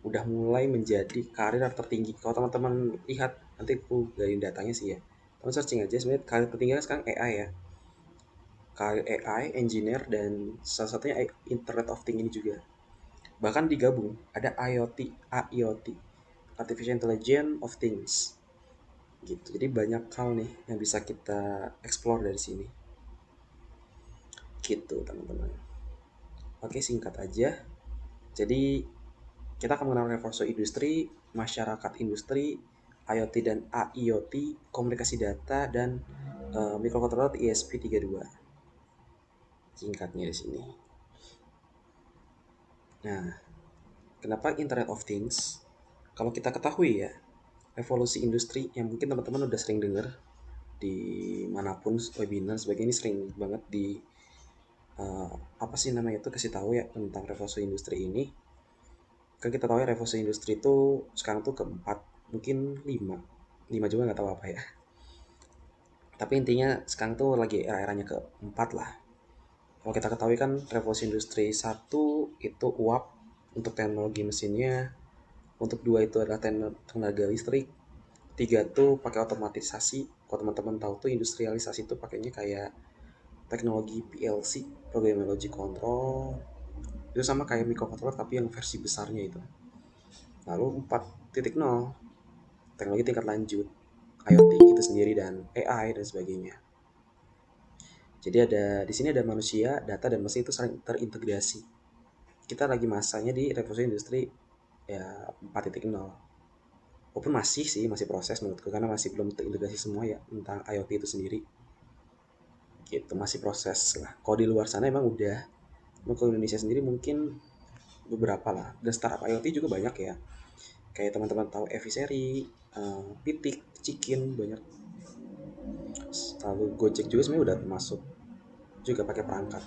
udah mulai menjadi karir tertinggi. Kalau teman-teman lihat, nanti aku dari datanya sih ya, teman searching aja, sebenarnya karir tertinggi sekarang AI ya, karir AI engineer, dan salah satunya Internet of Things ini juga bahkan digabung, ada IoT, AIoT, Artificial Intelligence of Things gitu. Jadi banyak hal nih yang bisa kita explore dari sini gitu teman-teman. Oke, singkat aja. Jadi kita akan mengenal revolusi industri, masyarakat industri, IoT dan AIoT, komunikasi data, dan microcontroller ESP32. Singkatnya di sini. Nah, kenapa Internet of Things? Kalau kita ketahui ya, revolusi industri yang mungkin teman-teman udah sering dengar di manapun webinar sebagainya, ini sering banget di apa sih namanya itu kasih tahu ya tentang revolusi industri ini. Kan kita tahu ya revolusi industri itu sekarang tuh keempat, mungkin lima juga nggak tahu apa ya, tapi intinya sekarang tuh lagi era-eranya keempat lah. Kalau kita ketahui kan revolusi industri satu itu uap untuk teknologi mesinnya, untuk dua itu adalah tenaga listrik, tiga tuh pakai otomatisasi. Kalau teman-teman tahu tuh industrialisasi itu pakainya kayak teknologi PLC, programming logic control, itu sama kayak microcontroller tapi yang versi besarnya itu. Lalu 4.0 teknologi tingkat lanjut, IoT itu sendiri dan AI dan sebagainya. Jadi di sini ada manusia, data dan mesin itu saling terintegrasi. Kita lagi masanya di revolusi industri ya 4.0. Walaupun masih proses menurutku karena masih belum terintegrasi semua ya tentang IoT itu sendiri. Gitu, masih proses lah. Kalau di luar sana emang udah. Kalau Indonesia sendiri mungkin beberapa lah. Dan startup IoT juga banyak ya. Kayak teman-teman tahu Eviseri, Pitik, Cikin, banyak. Lalu Gojek juga sebenarnya udah termasuk juga pakai perangkat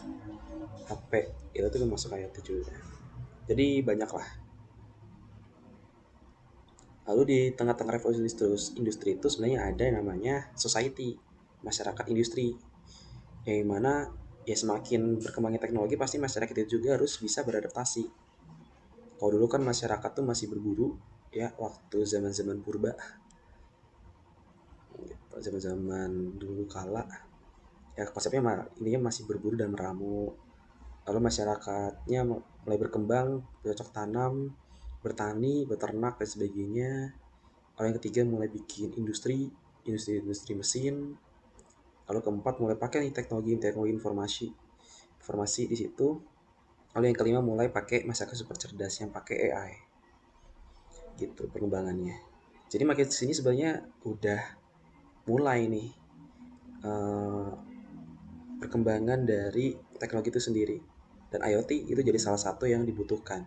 HP, itu tuh masuk IoT juga. Jadi banyak lah. Lalu di tengah-tengah revolusi industri itu sebenarnya ada yang namanya society, masyarakat industri, yang mana ya semakin berkembangnya teknologi pasti masyarakat itu juga harus bisa beradaptasi. Kalau dulu kan masyarakat tuh masih berburu ya, waktu zaman-zaman purba, gitu. Zaman-zaman dulu kala ya konsepnya ininya masih berburu dan meramu. Lalu masyarakatnya mulai berkembang, bercocok tanam, bertani, beternak dan sebagainya. Lalu yang ketiga mulai bikin industri mesin. Lalu keempat mulai pakai nih teknologi informasi di situ. Lalu yang kelima mulai pakai masyarakat super cerdas yang pakai AI, gitu pengembangannya. Jadi makin sini sebenarnya udah mulai nih eh, perkembangan dari teknologi itu sendiri, dan IoT itu jadi salah satu yang dibutuhkan.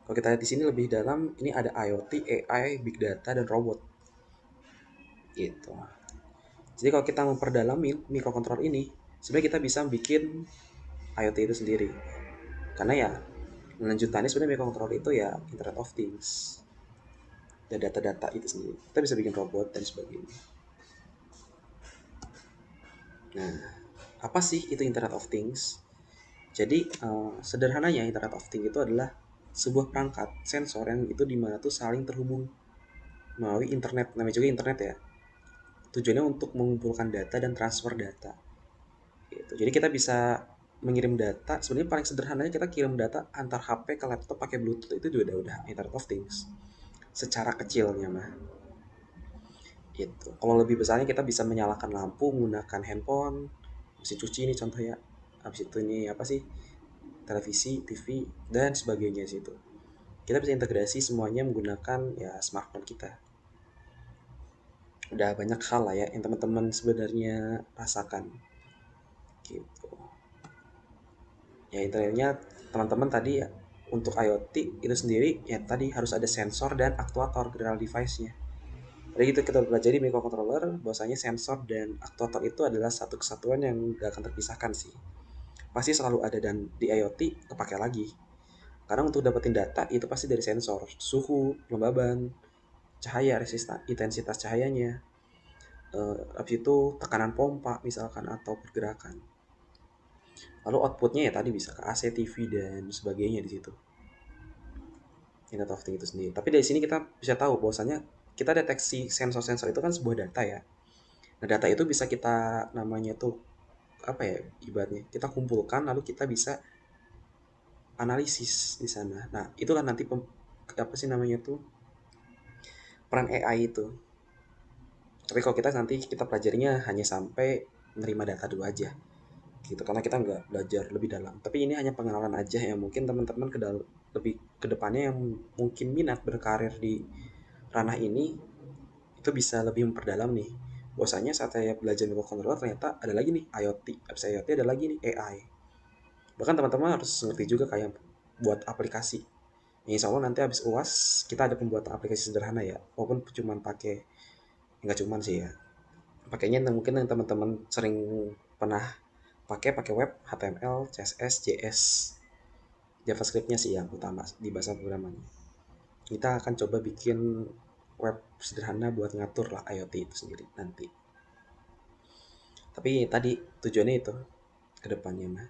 Kalau kita lihat di sini lebih dalam, ini ada IoT, AI, Big Data, dan robot. Gitu. Jadi kalau kita memperdalami mikrokontroller ini, sebenarnya kita bisa bikin IoT itu sendiri. Karena ya lanjutannya sebenarnya mikrokontroller itu ya Internet of Things dan data-data itu sendiri. Kita bisa bikin robot dan sebagainya. Nah, apa sih itu Internet of Things? Jadi sederhananya Internet of Things itu adalah sebuah perangkat sensor yang itu dimana tuh saling terhubung melalui internet. Namanya juga internet ya. Tujuannya untuk mengumpulkan data dan transfer data. Gitu. Jadi kita bisa mengirim data. Sebenarnya paling sederhananya kita kirim data antar HP ke laptop pakai Bluetooth, itu juga udah Internet of Things. Secara kecilnya mah. Itu. Kalau lebih besarnya kita bisa menyalakan lampu menggunakan handphone, mesin cuci ini contohnya. Habis itu ini apa sih? Televisi, TV dan sebagainya sih itu. Kita bisa integrasi semuanya menggunakan ya smartphone kita. Udah banyak hal lah ya yang teman-teman sebenarnya rasakan. Gitu. Ya intinya teman-teman tadi ya, untuk IoT itu sendiri ya tadi harus ada sensor dan aktuator general device-nya. Jadi itu kita belajar di microcontroller bahwasanya sensor dan aktuator itu adalah satu kesatuan yang gak akan terpisahkan sih. Pasti selalu ada, dan di IoT kepake lagi. Karena untuk dapetin data itu pasti dari sensor, suhu, kelembaban, cahaya, intensitas cahayanya, habis itu tekanan pompa misalkan atau pergerakan. Lalu outputnya ya tadi bisa ke AC, TV dan sebagainya di situ. Internet of Things itu sendiri. Tapi dari sini kita bisa tahu bahwasanya kita deteksi sensor-sensor itu kan sebuah data ya. Nah, data itu bisa kita namanya tuh apa ya, ibaratnya kita kumpulkan lalu kita bisa analisis di sana. Nah, itulah nanti apa sih namanya tuh peran AI itu. Tapi kalau kita nanti kita pelajarinya hanya sampai menerima data dulu aja. Gitu, karena kita nggak belajar lebih dalam. Tapi ini hanya pengenalan aja ya, mungkin teman-teman lebih ke depannya yang mungkin minat berkarir di ranah ini itu bisa lebih memperdalam nih. Bahwasanya saat saya belajar microcontroller ternyata ada lagi nih IoT, abis IoT ada lagi nih AI. Bahkan teman-teman harus ngerti juga kayak buat aplikasi. Insya Allah nanti habis UAS kita ada pembuatan aplikasi sederhana ya, walaupun cuma pakai, nggak cuman sih ya, pakainya mungkin yang teman-teman sering pernah pakai web, HTML, CSS, JS, JavaScript-nya sih yang utama di bahasa programannya. Kita akan coba bikin web sederhana buat ngatur lah IoT itu sendiri nanti. Tapi tadi tujuannya itu ke depannya mah.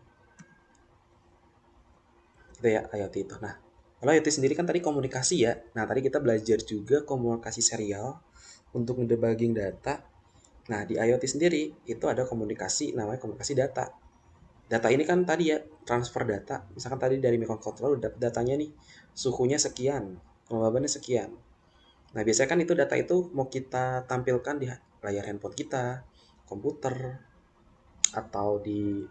Itu ya IoT itu. Nah, kalau IoT sendiri kan tadi komunikasi ya. Nah, tadi kita belajar juga komunikasi serial untuk ngedebugging data. Nah, di IoT sendiri itu ada komunikasi namanya komunikasi data. Data ini kan tadi ya transfer data. Misalkan tadi dari microcontroller udah datanya nih suhunya sekian, kelembabannya sekian. Nah, biasanya kan itu data itu mau kita tampilkan di layar handphone kita, komputer, atau di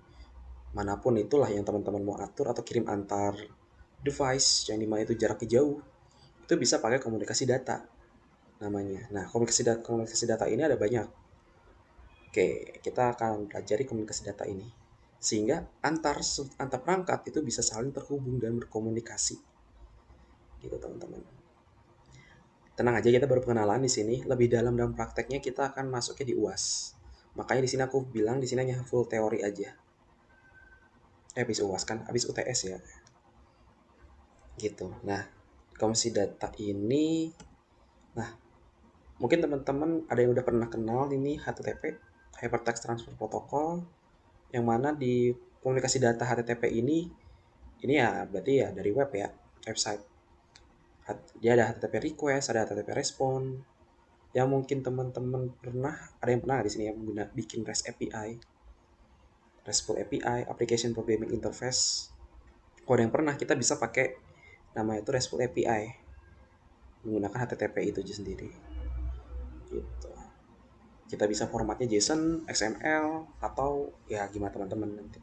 manapun itulah yang teman-teman mau atur atau kirim antar device yang dimana itu jaraknya jauh. Itu bisa pakai komunikasi data namanya. Nah, komunikasi data ini ada banyak. Oke, kita akan pelajari komunikasi data ini. Sehingga antar perangkat itu bisa saling terhubung dan berkomunikasi. Gitu, teman-teman. Tenang aja, kita baru pengenalan di sini. Lebih dalam prakteknya kita akan masuknya di UAS. Makanya di sini aku bilang di sini hanya full teori aja. Habis UAS kan, habis UTS ya. Gitu. Nah, komisi data ini, nah mungkin teman-teman ada yang udah pernah kenal ini HTTP, Hypertext Transfer Protocol, yang mana di komunikasi data HTTP ini ya berarti ya dari web ya, website. Dia ada HTTP request, ada HTTP respon. Yang mungkin teman-teman pernah, ada yang pernah di sini yang bikin REST API, RESTful API, Application Programming Interface. Kalau ada yang pernah, kita bisa pakai nama itu RESTful API menggunakan HTTP itu aja sendiri. Gitu. Kita bisa formatnya JSON, XML, atau ya gimana teman-teman nanti.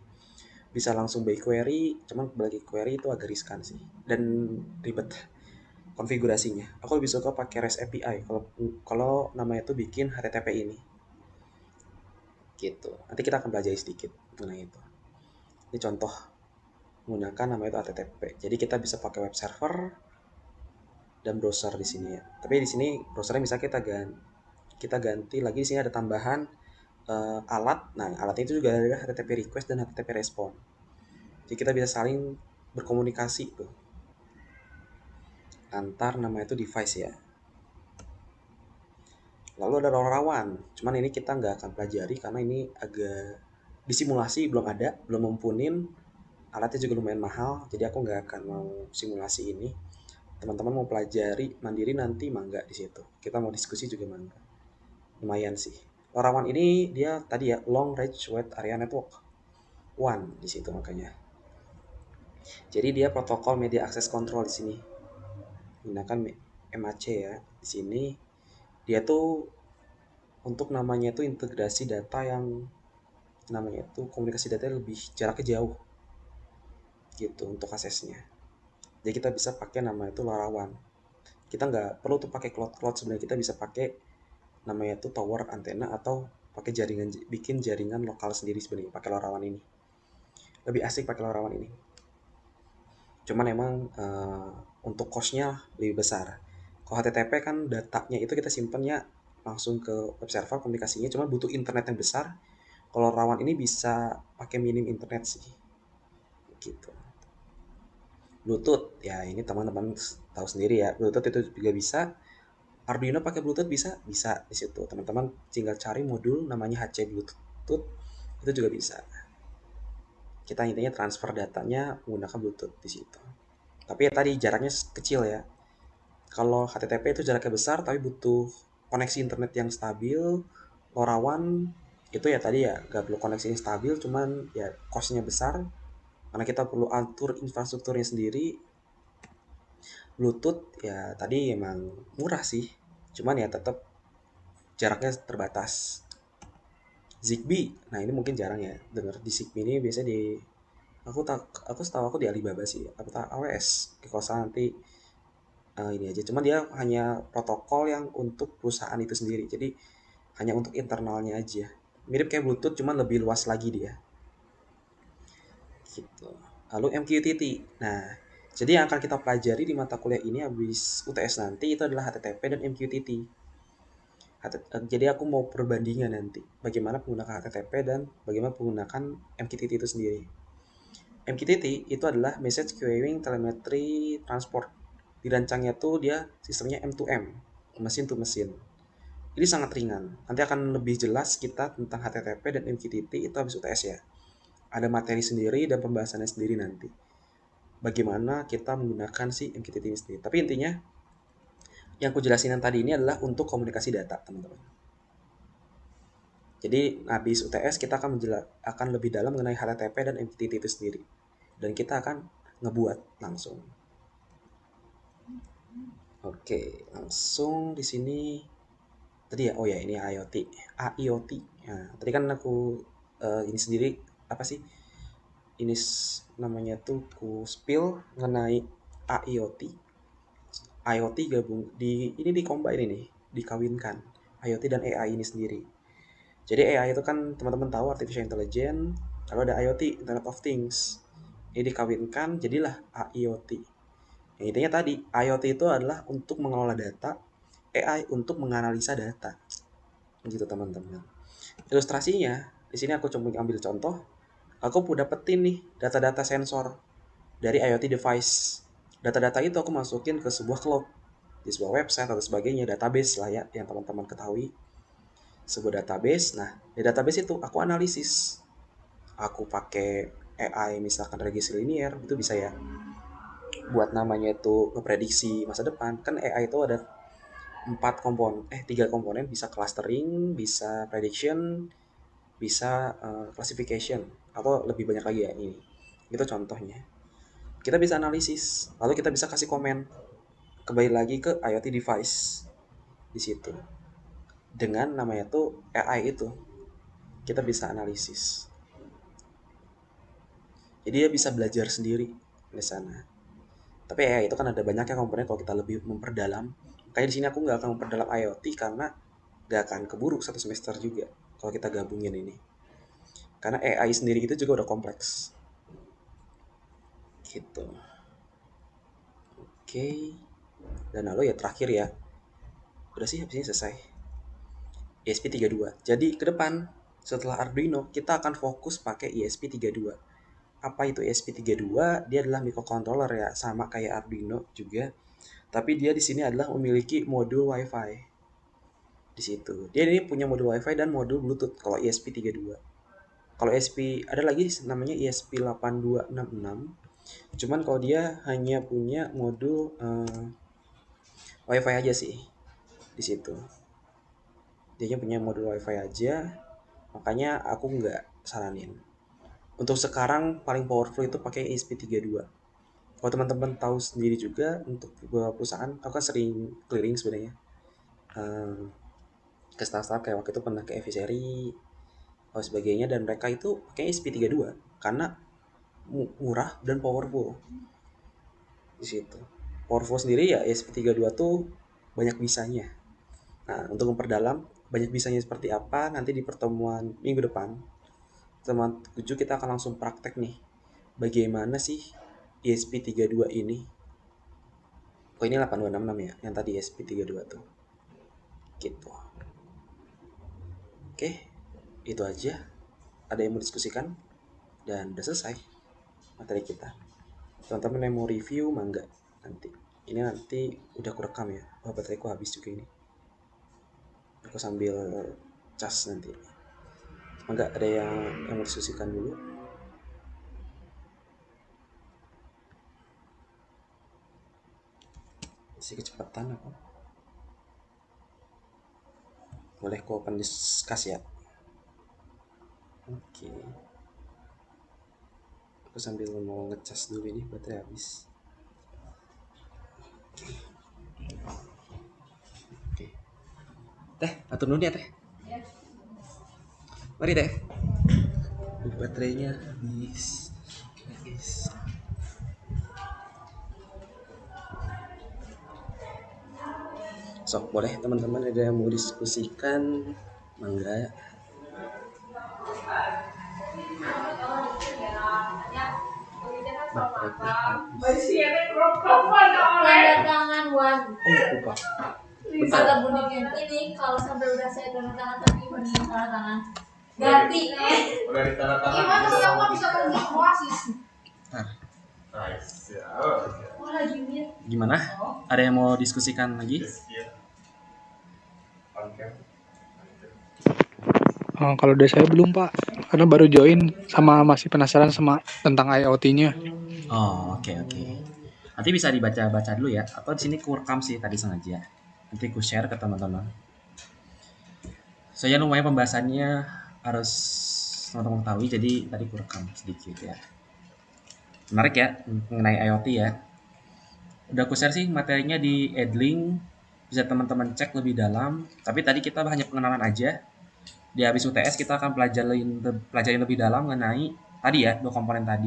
Bisa langsung by query, cuman bagi query itu agak riskan sih dan ribet konfigurasinya. Aku lebih suka pakai REST API kalau namanya itu bikin HTTP ini. Gitu. Nanti kita akan belajar sedikit mengenai itu. Ini contoh menggunakan nama itu HTTP. Jadi kita bisa pakai web server dan browser di sini ya. Tapi di sini browsernya bisa kita ganti lagi. Di sini ada tambahan alat. Nah, alatnya itu juga ada HTTP request dan HTTP respon. Jadi kita bisa saling berkomunikasi tuh antar nama itu device ya. Lalu ada LoRaWAN. Cuman ini kita nggak akan pelajari karena ini agak disimulasi belum mempunin. Alatnya juga lumayan mahal, jadi aku nggak akan mau simulasi ini. Teman-teman mau pelajari mandiri nanti mangga di situ. Kita mau diskusi juga mangga. Lumayan sih. LoRaWAN ini dia tadi ya Long Range Wide Area Network One di situ makanya. Jadi dia protokol media access control di sini. Gunakan MAC ya. Di sini dia tuh untuk namanya itu integrasi data yang namanya itu komunikasi data lebih jaraknya jauh gitu untuk aksesnya. Jadi kita bisa pakai nama itu LoRaWAN. Kita nggak perlu tuh pakai cloud sebenarnya, kita bisa pakai namanya itu tower antena atau pakai bikin jaringan lokal sendiri sebenarnya pakai LoRaWAN ini. Lebih asik pakai LoRaWAN ini. Cuman emang untuk cost-nya lebih besar. Kalau HTTP kan datanya itu kita simpannya langsung ke web server komunikasinya, cuma butuh internet yang besar. Kalau LoRaWAN ini bisa pakai minim internet sih. Gitu. Bluetooth, ya ini teman-teman tahu sendiri ya, Bluetooth itu juga bisa. Arduino pakai Bluetooth bisa di situ. Teman-teman tinggal cari modul namanya HC Bluetooth, itu juga bisa. Kita intinya transfer datanya menggunakan Bluetooth di situ. Tapi ya tadi jaraknya kecil ya. Kalau HTTP itu jaraknya besar tapi butuh koneksi internet yang stabil. LoRaWAN itu ya tadi ya gak perlu koneksi yang stabil, cuman ya cost-nya besar karena kita perlu atur infrastrukturnya sendiri. Bluetooth ya tadi emang murah sih, cuman ya tetap jaraknya terbatas. Zigbee, nah ini mungkin jarang ya dengar di Zigbee ini biasanya di aku setahu aku di Alibaba sih, apa AWS. Kalau salah nanti ini aja. Cuma dia hanya protokol yang untuk perusahaan itu sendiri, jadi hanya untuk internalnya aja. Mirip kayak Bluetooth, cuman lebih luas lagi dia. Gitu. Lalu MQTT. Nah, jadi yang akan kita pelajari di mata kuliah ini habis UTS nanti itu adalah HTTP dan MQTT. Jadi aku mau perbandingan nanti bagaimana menggunakan HTTP dan bagaimana menggunakan MQTT itu sendiri. MQTT itu adalah Message Queuing Telemetry Transport. Dirancangnya tuh dia sistemnya M2M, mesin to mesin. Ini sangat ringan. Nanti akan lebih jelas kita tentang HTTP dan MQTT itu habis UTS ya. Ada materi sendiri dan pembahasannya sendiri nanti. Bagaimana kita menggunakan si MQTT ini sendiri. Tapi intinya yang aku jelasin tadi ini adalah untuk komunikasi data, teman-teman. Jadi habis UTS kita akan lebih dalam mengenai HTTP dan MQTT itu sendiri. Dan kita akan ngebuat langsung. Oke, langsung di sini tadi ya. Oh ya, ini IoT. AIoT. Nah, tadi kan aku ini sendiri apa sih? Ini namanya tuh ku spill mengenai AIoT. IoT gabung di combine ini, dikawinkan IoT dan AI ini sendiri. Jadi AI itu kan teman-teman tahu artificial intelligence, lalu ada IoT, Internet of Things. Ini dikawinkan jadilah AIoT. Yang intinya tadi, IoT itu adalah untuk mengelola data, AI untuk menganalisa data. Gitu teman-teman. Ilustrasinya, di sini aku coba ambil contoh, aku mau dapetin nih data-data sensor dari IoT device. Data-data itu aku masukin ke sebuah cloud, di sebuah website atau sebagainya, database lah ya, yang teman-teman ketahui. Sebuah database, nah di database itu aku analisis. Aku pakai AI misalkan regresi linear, itu bisa ya. Buat namanya itu ngeprediksi masa depan, kan AI itu ada 3 komponen, bisa clustering, bisa prediction, bisa classification, atau lebih banyak lagi ya ini. Itu contohnya. Kita bisa analisis, lalu kita bisa kasih komen. Kembali lagi ke IoT device di situ. Dengan namanya tuh AI itu, kita bisa analisis. Jadi dia bisa belajar sendiri di sana. Tapi AI itu kan ada banyaknya komponen kalau kita lebih memperdalam. Kayak di sini aku nggak akan memperdalam IoT karena nggak akan keburu 1 semester juga kalau kita gabungin ini. Karena AI sendiri itu juga udah kompleks. Gitu. Oke. Dan lalu ya terakhir ya. Udah sih habis ini selesai. ESP32. Jadi ke depan setelah Arduino kita akan fokus pakai ESP32. Apa itu ESP32? Dia adalah microcontroller ya, sama kayak Arduino juga. Tapi dia di sini adalah memiliki modul WiFi. Di situ. Dia ini punya modul WiFi dan modul Bluetooth kalau ESP32. Kalau ESP ada lagi namanya ESP8266. Cuman kalau dia hanya punya modul WiFi aja sih di situ. Dia punya modul WiFi aja, makanya aku nggak saranin. Untuk sekarang paling powerful itu pakai ESP32. Kalau teman-teman tahu sendiri juga, untuk beberapa perusahaan, aku kan sering clearing sebenarnya ke startup, kayak waktu itu pernah ke Eviseri atau sebagainya, dan mereka itu pakai ESP32 karena murah dan powerful di situ. Powerful sendiri ya ESP32 tuh banyak bisanya. Nah, untuk memperdalam banyak bisanya seperti apa, nanti di pertemuan minggu depan teman 7 kita akan langsung praktek nih. Bagaimana sih ESP32 ini? Oh, ini 8266 ya, yang tadi ESP32 tuh. Gitu. Oke, itu aja. Ada yang mau diskusikan? Dan udah selesai materi kita. Teman-teman yang mau review, mangga nanti. Ini nanti udah aku rekam ya. Oh, bateraiku habis juga ini. Aku sambil cas nanti. Mangga, ada yang mau diskusikan dulu? Masih kecepatan aku. Boleh ku open discuss ya? Oke. Aku sambil mau ngecas dulu ini, baterai habis. Oke. Teh, atur dulu ya teh. Mari teh. Baterainya habis. Guys. Sok, boleh teman-teman ada yang mau diskusikan, mangga ya. Lupa. Bentar. Ini kalau sampai udah saya tanda tangan tapi mending tanda tangan ganti Udah di tanda tangan. gimana kalau kamu bisa pergi oasis lagi mir Gimana? Ada yang mau diskusikan lagi? Kalau dari saya belum Pak, karena baru join sama masih penasaran sama tentang IoT-nya. Oh, oke. Nanti bisa dibaca-baca dulu ya. Atau di sini ku rekam sih tadi sengaja. Nanti ku share ke teman-teman. Soalnya lumayan pembahasannya harus teman-teman ketahui, jadi tadi ku rekam sedikit ya. Menarik ya mengenai IoT ya. Udah aku share sih materinya di Edlink, bisa teman-teman cek lebih dalam. Tapi tadi kita hanya pengenalan aja. Di habis UTS kita akan pelajarin lebih dalam mengenai tadi ya, 2 komponen tadi.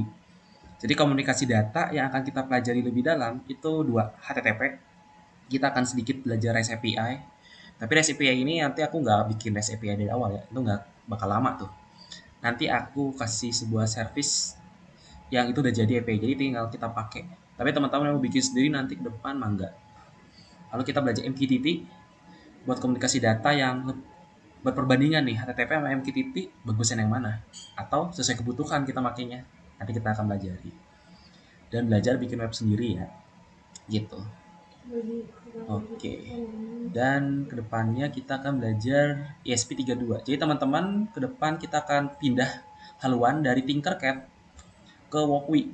Jadi komunikasi data yang akan kita pelajari lebih dalam itu 2, HTTP. Kita akan sedikit belajar REST API. Tapi REST API ini nanti aku nggak bikin REST API dari awal ya, itu nggak bakal lama tuh. Nanti aku kasih sebuah service yang itu udah jadi API, jadi tinggal kita pakai. Tapi teman-teman yang mau bikin sendiri nanti ke depan mangga. Lalu kita belajar MQTT buat komunikasi data yang buat perbandingan nih HTTP sama MQTT bagusan yang mana, atau sesuai kebutuhan kita makainya. Nanti kita akan pelajari dan belajar bikin web sendiri ya, gitu. Oke. Dan kedepannya kita akan belajar ESP32. Jadi teman-teman, ke depan kita akan pindah haluan dari Tinkercad ke Wokwi,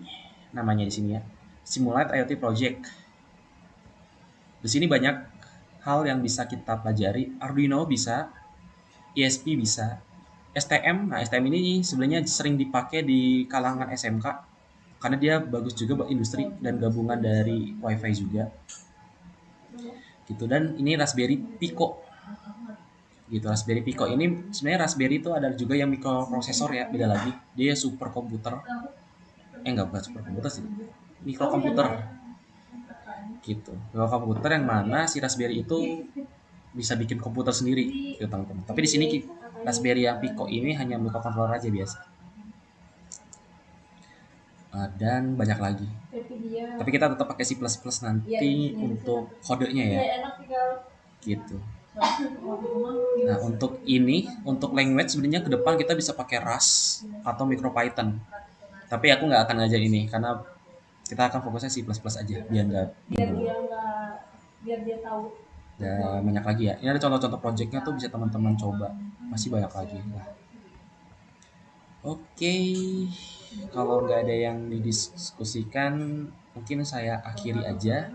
namanya di sini ya, Simulate IoT Project. Di sini banyak hal yang bisa kita pelajari. Arduino bisa, ESP bisa, STM. Nah, STM ini sebenarnya sering dipakai di kalangan SMK karena dia bagus juga buat industri dan gabungan dari WiFi juga. Gitu. Dan ini Raspberry Pico. Gitu, Raspberry Pico ini sebenarnya Raspberry itu ada juga yang mikroprosesor ya, beda lagi. Dia super komputer. Enggak, bukan super komputer sih. Mikrokomputer. Gitu. Mikrokomputer yang mana si Raspberry itu bisa bikin komputer sendiri, gitu teman-teman. Tapi di sini Raspberry yang Pico ini hanya microcontroller aja biasa. Dan banyak lagi. Tapi kita tetap pakai C++ nanti untuk kodenya ya. Gitu. Nah, untuk ini, untuk language sebenarnya ke depan kita bisa pakai Rust atau MicroPython. Tapi aku nggak akan ngajar ini karena kita akan fokusnya C++ aja biar nggak bingung. biar dia tahu. Dan banyak lagi ya. Ini ada contoh-contoh projectnya tuh bisa teman-teman coba. Masih banyak lagi. Nah. Oke, kalau nggak ada yang didiskusikan, mungkin saya akhiri aja.